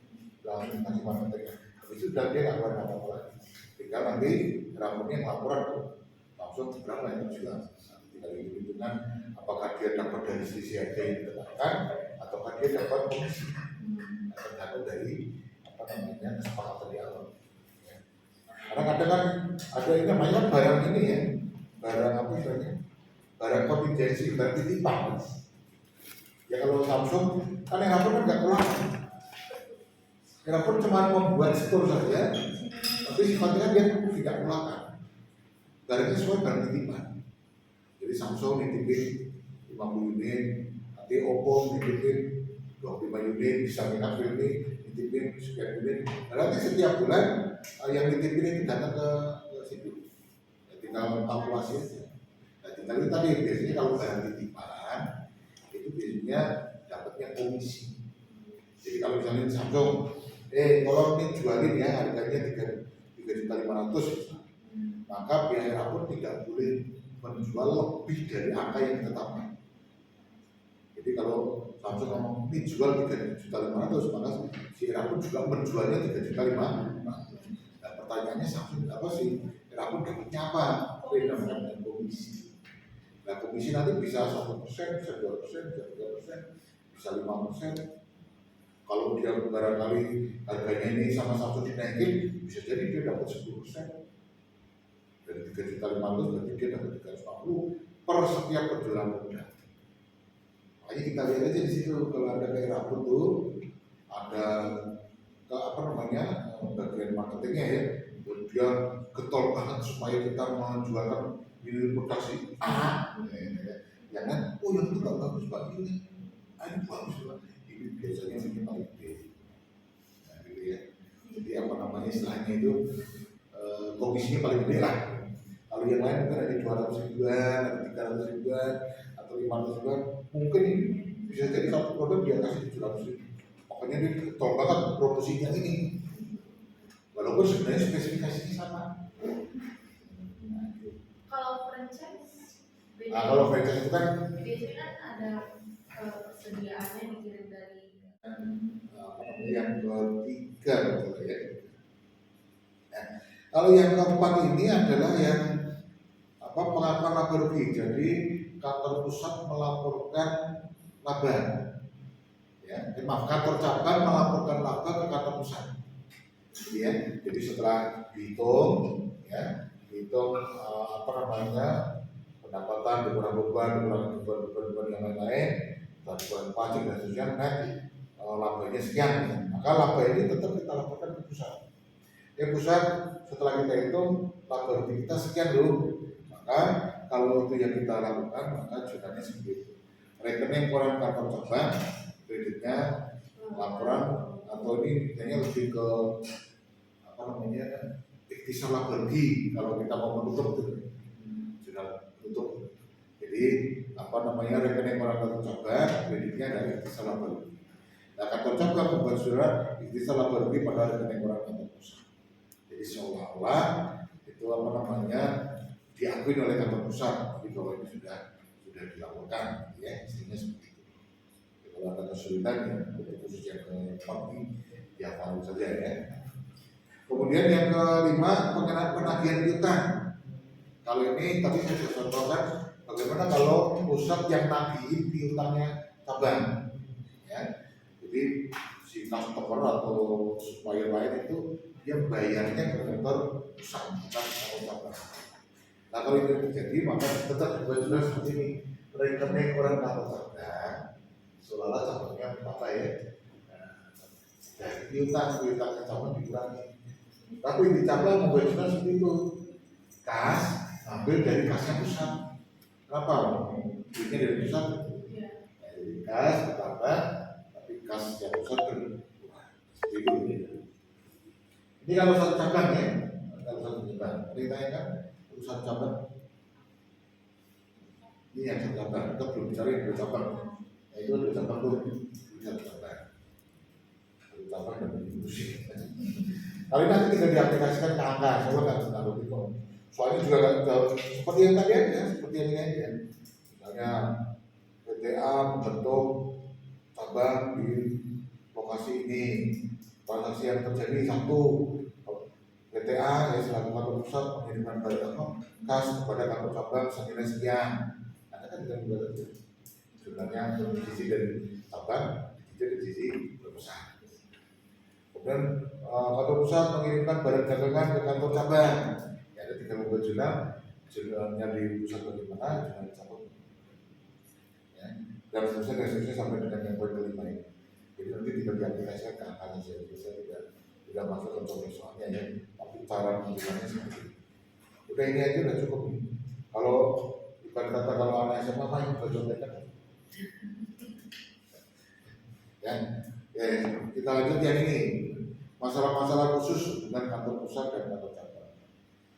langsung kasih marketing. Habis itu dan dia nggak keluar apa-apa lagi. Tinggal nanti Erafone yang laporan ke Samsung berapa yang terjual. Tinggal hitungan apakah dia dapat dari sisi harga yang ditetapkan ataukah dia dapat komisi. Tergantung dari apa namanya kesepakatan di awal. Ya. Karena kadang kan ada ini namanya barang ini ya, barang apa istilahnya, barang kontingensi, barang titipan. Ya kalau Samsung kan Erafone kan nggak keluar. Erafone cuma membuat store saja, tapi sifatnya dia tidak keluarkan. Barangnya semua barang titipan. Jadi Samsung nitipin 50 unit, nanti Oppo nitipin 25 unit, bisa minat ini nitipin sekian unit. Nanti setiap bulan yang nitipin itu datang ke situ. Ya, tinggal kalkulasi aja. Nah, tinggal itu tadi biasanya kalau barang titipan itu biasanya dapatnya komisi. Jadi kalau misalnya Samsung, kalau ini jualin ya harganya 3.500.000, maka biaya Erafone tidak boleh menjual lebih dari angka yang ditetapkan. Jadi kalau Samsung ngomong ini jual 3.500.000, maka si Erafone juga menjualnya 3.500.000. Nah, pertanyaannya Samsung apa sih? Erafone dapatnya apa? Namanya komisi. Nah, komisi nanti bisa 1%, bisa 2%, bisa 3%, bisa 5%. Kalau dia barangkali harganya ini sama Samsung dinaikin, bisa jadi dia dapat 10%. Dari 3.500.000 berarti dia dapat 350 per setiap penjualan produk. Makanya kita lihat aja di situ kalau ada kayak Erafone tuh ada ke apa namanya bagian marketingnya ya, dia getol banget supaya kita menjualkan ini produksi jangan yang itu nggak bagus pak ini bagus pak ini biasanya bikin paling gede. Nah gitu ya, jadi apa namanya istilahnya itu komisinya paling gede lah. Kalau yang lain mungkin ada 200.000-an, ada 300.000-an, atau 500.000-an, mungkin bisa jadi satu produk dia kasih 700.000. Makanya dia ketol banget promosinya ini. Walaupun sebenarnya spesifikasinya sama. Kalau franchise, Nah, kalau franchise itu kan biasanya kan ada persediaannya dikirim dari apa namanya yang ketiga betul ya. Nah, kalau yang keempat ini adalah yang pengakuan laba rugi. Jadi kantor pusat melaporkan laba, ya, kantor cabang melaporkan laba ke kantor pusat. Ya, jadi setelah dihitung, ya, dihitung apa namanya pendapatan, dikurangi beban yang lain-lain, dan dikurangi pajak dan seterusnya, labanya sekian. Maka laba ini tetap kita laporkan ke pusat. Pusat setelah kita hitung laba rugi kita sekian dulu. Maka kalau itu yang kita lakukan maka jurnalnya seperti itu. Rekening koran kantor cabang, kreditnya laporan atau ini kayaknya lebih ke apa namanya ikhtisar laba rugi kalau kita mau menutup itu sudah tutup. Jadi apa namanya rekening koran kantor cabang, kreditnya dari ikhtisar laba rugi. Nah kantor cabang membuat surat ikhtisar laba rugi pada rekening koran kantor pusat. Jadi seolah-olah itu apa namanya diakui oleh kantor pusat, tapi kalau ini sudah dilaporkan, ya istilahnya seperti itu. Kalau ada kesulitan ya, khusus yang keempat ini ya tahu saja ya. Kemudian yang kelima pengenaan penagihan piutang. Kalau ini tadi saya sudah contohkan bagaimana kalau pusat yang nagihin piutangnya cabang, ya. Jadi si customer atau supplier lain itu dia bayarnya ke kantor pusat, bukan kantor cabang. Nah kalau itu terjadi maka tetap dibuat seperti ini, rekening orang kantor cabang, seolah-olah cabangnya apa ya? Dari piutang cabang dikurangi. Tapi di cabang membuat seperti itu, kas ambil dari kasnya pusat. Kenapa? Duitnya dari pusat. Dari kas bertambah, tapi kas yang pusat berkurang. Seperti itu. Ini kalau satu cabang ya, kalau satu cabang. Ditanya urusan cabang. Ini yang satu cabang, kita belum bicara yang dua cabang. itu ada cabang tuh bisa cabang dan diskusi. Kali nanti tinggal diaplikasikan ke angka, soalnya nggak terlalu gitu. Soalnya juga seperti yang tadi aja, seperti yang ini aja. Misalnya PTA membentuk cabang di lokasi ini, transaksi yang terjadi satu, PTA ya selaku kantor pusat mengirimkan barang kas kepada kantor cabang senilai sekian. Ada kan tidak juga itu. Sebenarnya sisi dari cabang, dari sisi pusat. Kemudian kantor pusat mengirimkan barang dagangan ke kantor cabang. Ya, ada 3 mobil jurnalnya di pusat bagaimana, jurnal di cabang. Ya, dan seterusnya sampai dengan yang poin kelima ini. Jadi nanti tinggal diaplikasikan ke angka saja. Saya tidak masuk ke contoh soalnya ya, tapi cara menggunakannya seperti itu. Udah ini aja udah cukup nih. Kalau ibarat kata kalau anak SMA mah yang bercontekan. Ya, kita lanjut yang ini. Masalah-masalah khusus dengan kantor pusat dan kantor cabang.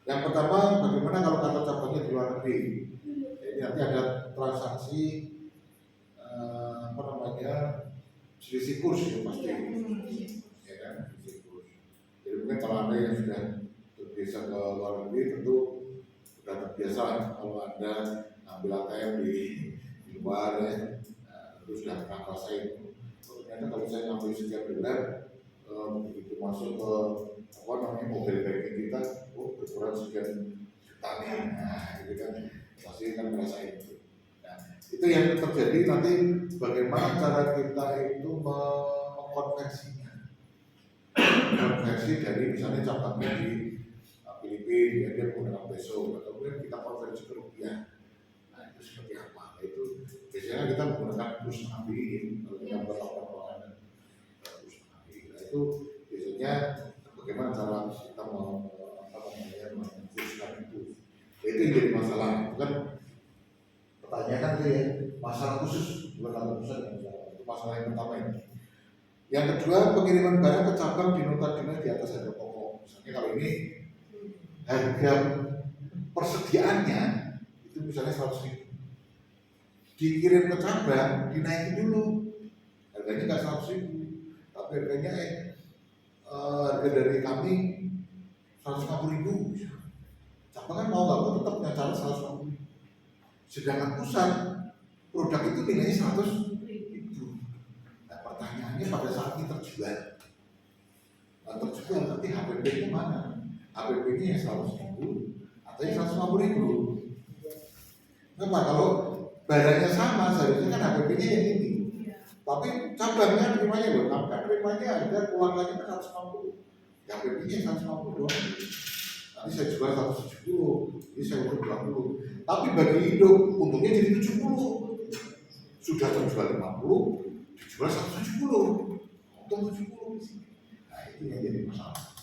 Yang pertama, bagaimana kalau kantor cabangnya di luar negeri? Jadi nanti ada transaksi selisih kurs ya pasti, ya kan, selisih kurs. Jadi mungkin kalau anda yang sudah terbiasa ke luar negeri tentu sudah terbiasa kalau anda ambil ATM di luar ya, tentu sudah pernah rasain. Ternyata kalau saya ngambil sekian dolar, begitu masuk ke mobile banking kita, berkurang sekian juta nih, nah gitu kan, pasti kan merasain itu. Nah, itu yang terjadi nanti bagaimana cara kita itu mengkonversinya, konversi dari misalnya cabangnya di Filipina, dia menggunakan peso, atau kemudian kita konversi ke rupiah. Nah itu seperti apa? Itu biasanya kita menggunakan kurs nabi, kalau kita berlakukan kurs nabi. Nah itu biasanya bagaimana cara kita mengkurskan itu? Itu yang jadi masalah, itu kan pertanyaan itu ya, masalah khusus bukan kantor pusat itu masalah yang pertama ini. Yang kedua, pengiriman barang ke cabang di nota dinas di atas harga pokok. Misalnya kalau ini harga persediaannya itu misalnya 100.000, dikirim ke cabang dinaikin dulu, harganya nggak 100.000, tapi harganya harga dari kami 150.000. Cabang kan mau nggak mau tetap nyacarin 150.000. Sedangkan pusat produk itu nilainya 100.000. Nah, pertanyaannya pada saat ini terjual nanti HPP-nya mana? HPP-nya yang 100.000 atau yang 150.000? Kenapa? Kalau barangnya sama, seharusnya kan HPP-nya yang ini. Tapi cabangnya terimanya loh, kan terimanya harga pulang lagi kan 150. Ya HPP-nya 150 doang. Nanti saya jual 170, ini saya ukur 20. Tapi bagi hidup untungnya jadi 70. Sudah terjual 50, dijual 170. Untung 70. Nah itu yang jadi masalah.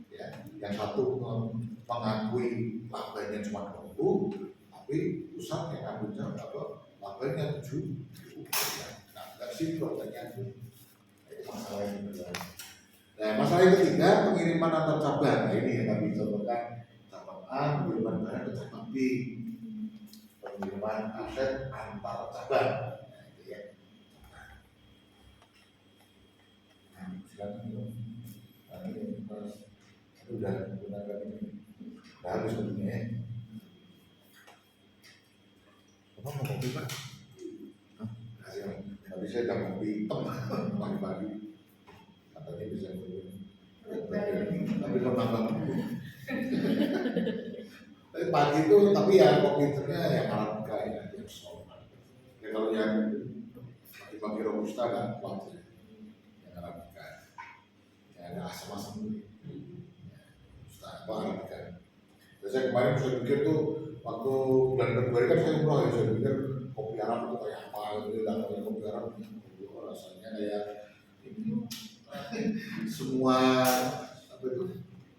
Ya, yang satu mengakui labanya cuma 20, tapi pusat yang ngambilnya labanya 7. Nah dari situ pertanyaannya. Itu masalah yang kedua. Nah, masalah yang ketiga, pengiriman antar cabang. Nah, ini yang kami contohkan, cabang A pengiriman barang ke cabang B, pengiriman aset antar cabang. Nah, itu ya. Nah, silakan. Nah, ini udah gunakan ini. Udah habis sebetulnya. Apa mau kopi Pak? Tapi saya udah kopi hitam pagi-pagi. Katanya bisa tapi kalau nambah tapi pagi itu tapi ya komputernya yang Arabica ya yang soal ya kalau yang pagi robusta kan kuat ya yang Arabica ya ada asam-asam robusta apa Arabica. Saya kemarin saya pikir tuh waktu bulan Februari kan saya umroh ya, saya pikir kopi Arab itu kayak apa gitu, datangnya kopi Arab rasanya kayak ini semua apa itu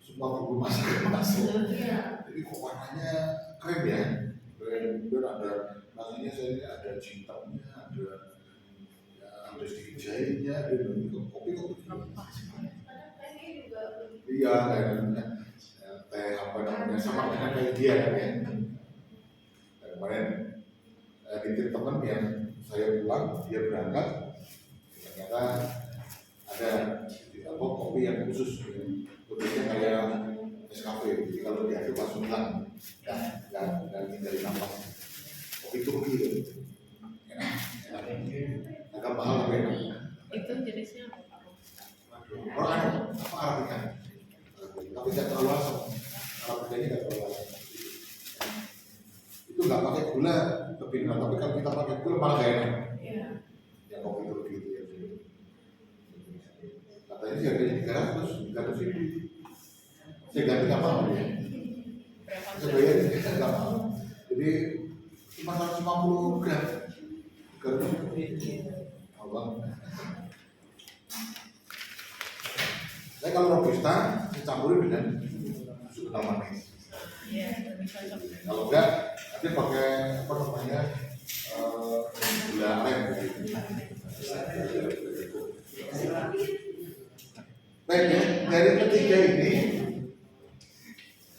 semua bumbu masak masuk. Jadi kok warnanya keren ya, kemudian ada rasanya saya lihat ada jintamnya, ada sedikit jahenya, ada kopi iya kayaknya teh apa namanya sama dengan kayak dia kan ya. Kemarin nitip teman yang saya pulang, dia berangkat, ternyata ada kopi yang khusus, bentuknya kayak Nescafe. Jadi kalau diaduk langsung hilang, dan dari nafas. Kopi Turki itu, agak mahal tapi enak. Itu jenisnya apa? Orang apa Arabica, tapi tidak terlalu asam. Arabica ini tidak terlalu asam. Itu nggak pakai gula, lebih enak. Tapi kalau kita pakai gula malah gak enak. Iya. Yang kopi Turki itu ya. Katanya sih harganya 300 ribu. Saya ganti nggak mau ya. Saya bayar nggak mau. Jadi 450 gram. Abang. Saya kalau robusta dicampurin dengan susu kental manis. Iya, lebih cocok. Kalau enggak, nanti pakai apa namanya gula aren. Baik ya, dari ketiga ini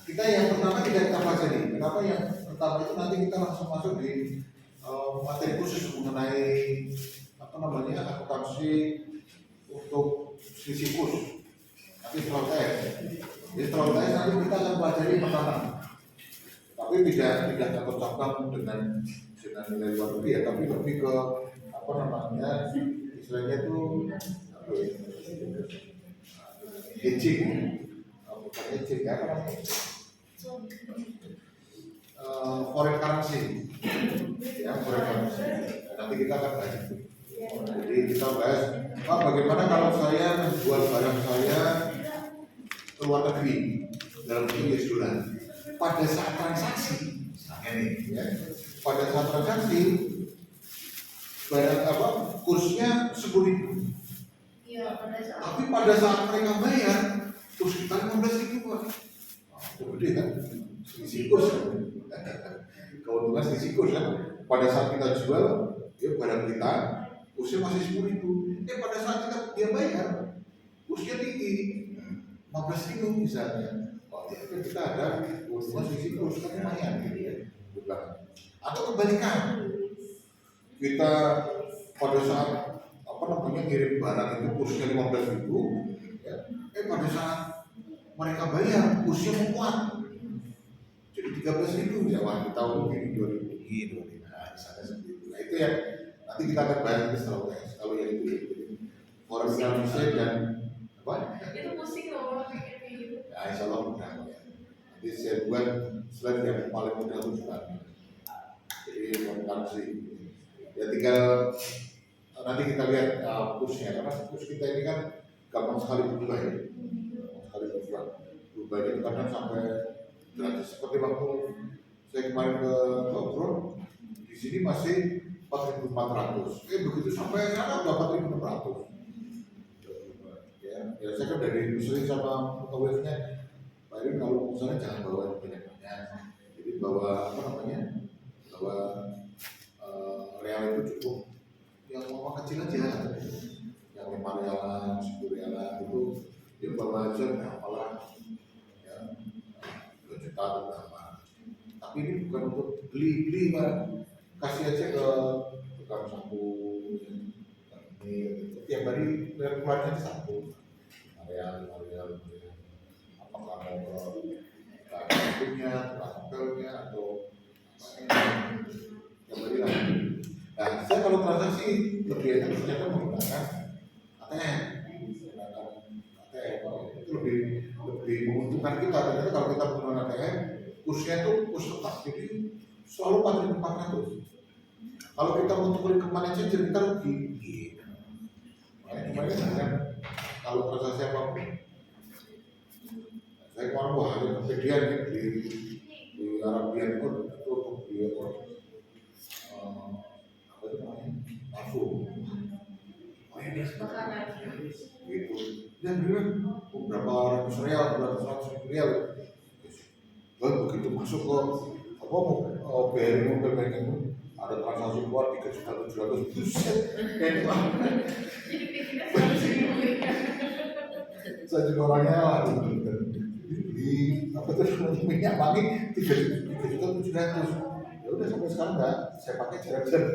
kita yang pertama tidak kita pelajari. Kenapa yang pertama itu nanti kita langsung masuk di materi khusus mengenai apa namanya akuntansi untuk fisikus. Nanti setelah tes, jadi setelah tes nanti kita akan pelajari pertama. Tapi tidak tercapkan dengan nilai luar negeri ya, tapi lebih ke apa namanya istilahnya itu hedging, bukan hedging ya, foreign currency, ya foreign currency. Nanti kita akan bahas itu. Jadi kita bahas bagaimana kalau saya menjual barang saya ke luar negeri dalam bentuk US dollar. Pada saat transaksi, nah ini, ya, pada saat transaksi barang apa kursnya 10.000. Iya, Tapi pada saat mereka bayar kurs kita 15.000 Pak. Itu gede kan? Selisih kurs. Keuntungan selisih kurs kan? Pada saat kita jual, ya barang kita kursnya masih 10.000. Pada saat dia bayar kursnya tinggi, 15.000 misalnya. Itu kita ada keuntungan selisih kurs kan lumayan gitu ya. Bukan. Atau kebalikan, kita pada saat apa namanya ngirim barang itu kursnya 15.000, ya, pada saat mereka bayar kursnya menguat jadi 13.000 ya, wah kita ini 2.000 nah misalnya seperti itu. Nah itu yang nanti kita akan bahas itu setelah tes. Kalau yang itu foreign currency dan apa? itu musik loh kayak gitu. Ya insya Allah mudah ya. Nanti saya buat slide yang paling mudah itu juga. Jadi foreign currency ya tinggal nanti kita lihat kursnya, karena kurs kita ini kan gampang sekali berubah ya, berubah itu kadang sampai gratis. Seperti waktu saya kemarin ke Bogor, di sini masih 4.400, begitu sampai sana udah 4.600. Ya saya kan dari industri sama pegawainya, Pak Irin kalau misalnya jangan bawa banyak-banyak, jadi bawa apa namanya, bawa real itu cukup yang mau kecil aja, yang 5 realan, 10 realan itu dia bawa aja apalah ya 2 juta atau berapa. Tapi ini bukan untuk beli Pak, kasih aja ke tukang sapu ini tiap hari keluarnya satu real apakah mau ke sapunya, tukang atau yang beri lah. Nah, saya kalau transaksi lebih enak ternyata menggunakan ATM. Itu lebih menguntungkan kita. Ternyata kalau kita menggunakan ATM, kursnya itu kurs tetap, jadi selalu 4.400. Kalau kita mau tukerin ke mana saja kita rugi. Makanya kalau transaksi apapun, saya kemarin wah ada kejadian di Arabian itu untuk dia apa itu namanya langsung gitu dan bilang beberapa ratus rial begitu masuk ke apa mau BRI mobil banking itu ada transaksi keluar 3.700.000 buset kayak saya juga orangnya di apa tuh minyak wangi 3.700.000 ya udah sampai sekarang enggak saya pakai jarak-jarak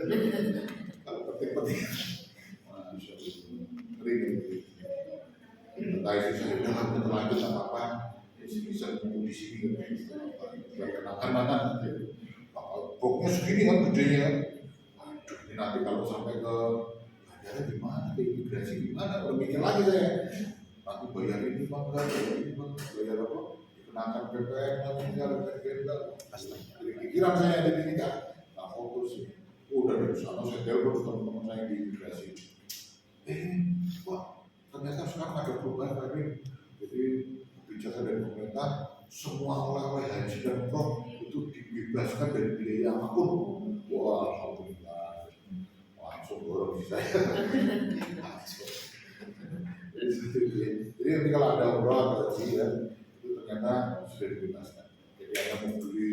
kalau ketika Masya Allah, ngeri. Entah itu saya udah nggak terlanjut apa bisa nunggu di sini gitu. Kenakan mana nanti? Pokoknya segini kan gedenya. Aduh, ini nanti kalau sampai ke bandara gimana, ke imigrasi gimana? Udah mikir lagi saya. Nanti bayar ini bangga, bayar apa? Dikenakan PPN, nanti tinggal jadi pikiran saya di sini kan. Nah fokus, udah dari sana saya telepon teman-teman saya di imigrasi. Wah, ternyata sekarang ada perubahan lagi. Jadi kebijakan dari pemerintah, semua oleh-oleh haji dan umroh itu dibebaskan dari biaya apapun. Wah, alhamdulillah, langsung dorong di saya. Jadi nanti kalau ada umroh atau haji ya, itu ternyata sudah dibebaskan. Jadi ada mau beli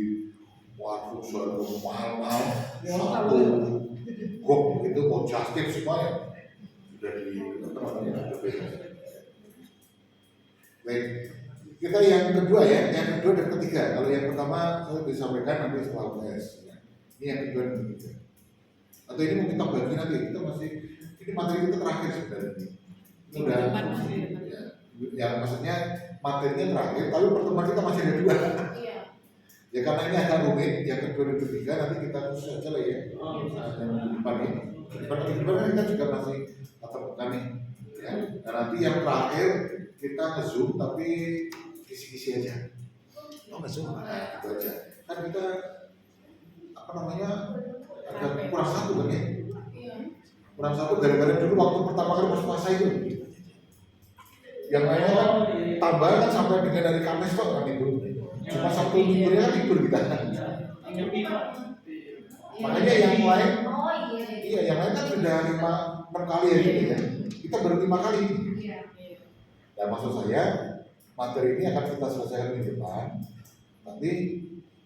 warung suatu mahal-mahal, satu gok itu mau justip semuanya sudah di baik. Kita yang kedua ya, yang kedua dan ketiga. Kalau yang pertama saya disampaikan nanti setelah UTS. Ini yang kedua dan ketiga. Atau ini mau kita bagi nanti, kita masih ini materi kita terakhir sebenarnya. Ini udah ya, maksudnya materinya terakhir, tapi pertemuan kita masih ada dua. Iya. Ya karena ini agak rumit, yang kedua dan ketiga nanti kita khusus aja lah ya. Yang depan ini, depan kita juga masih tatap muka nih. Ya. Dan nanti yang terakhir kita nge-zoom tapi kisi-kisi aja. Oh, nggak semua. Nah, itu aja. Kan kita apa namanya ada kurang satu kan ya? Iya. Kurang satu gara-gara dulu waktu pertama kali masuk masa itu. Yang lainnya kan tambah kan sampai dengan dari Kamis kok kan itu. Cuma Sabtu Minggunya kan libur kita. Makanya yang lain, Oh iya yang lain kan sudah 5-6 kali ya ini ya. Kita baru 5 kali. iya. Dan maksud saya materi ini akan kita selesaikan di depan. Nanti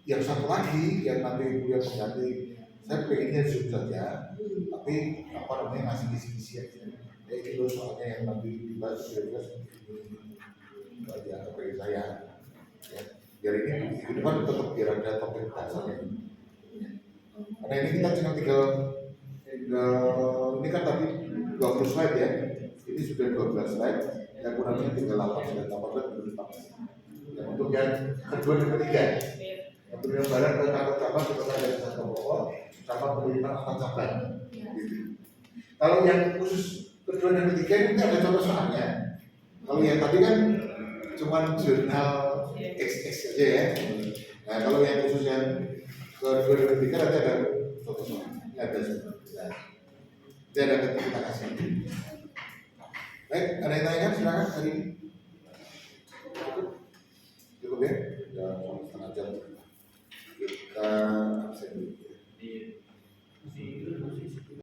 yang satu lagi yang nanti kuliah pengganti, saya pengennya zoom saja, tapi apa namanya ngasih kisi-kisi aja. Ya itu loh soalnya yang nanti dibahas kira-kira seperti ini aja kepengen saya. Ya, biar ini di depan tetap biar ada topik dasarnya. Karena ini kita cuma tinggal ini kan tadi 20 slide ya, ini sudah 12 slide, yang kurangnya tinggal 8 slide, 18 belum ditambah. Yang untuk yang kedua dan ketiga, yang kedua barang ke kantor cabang kita ada di satu pokok, sama pemerintahan atas cabang. Gitu. Kalau yang khusus kedua dan ketiga ini ada contoh soalnya. Kalau yang tadi kan cuma jurnal XX aja ya. Nah kalau yang khusus yang kedua dan ketiga nanti ada contoh soal. Ini ada semua. Ini ada kita kasih. Baik, ada yang tanya silakan hari ini.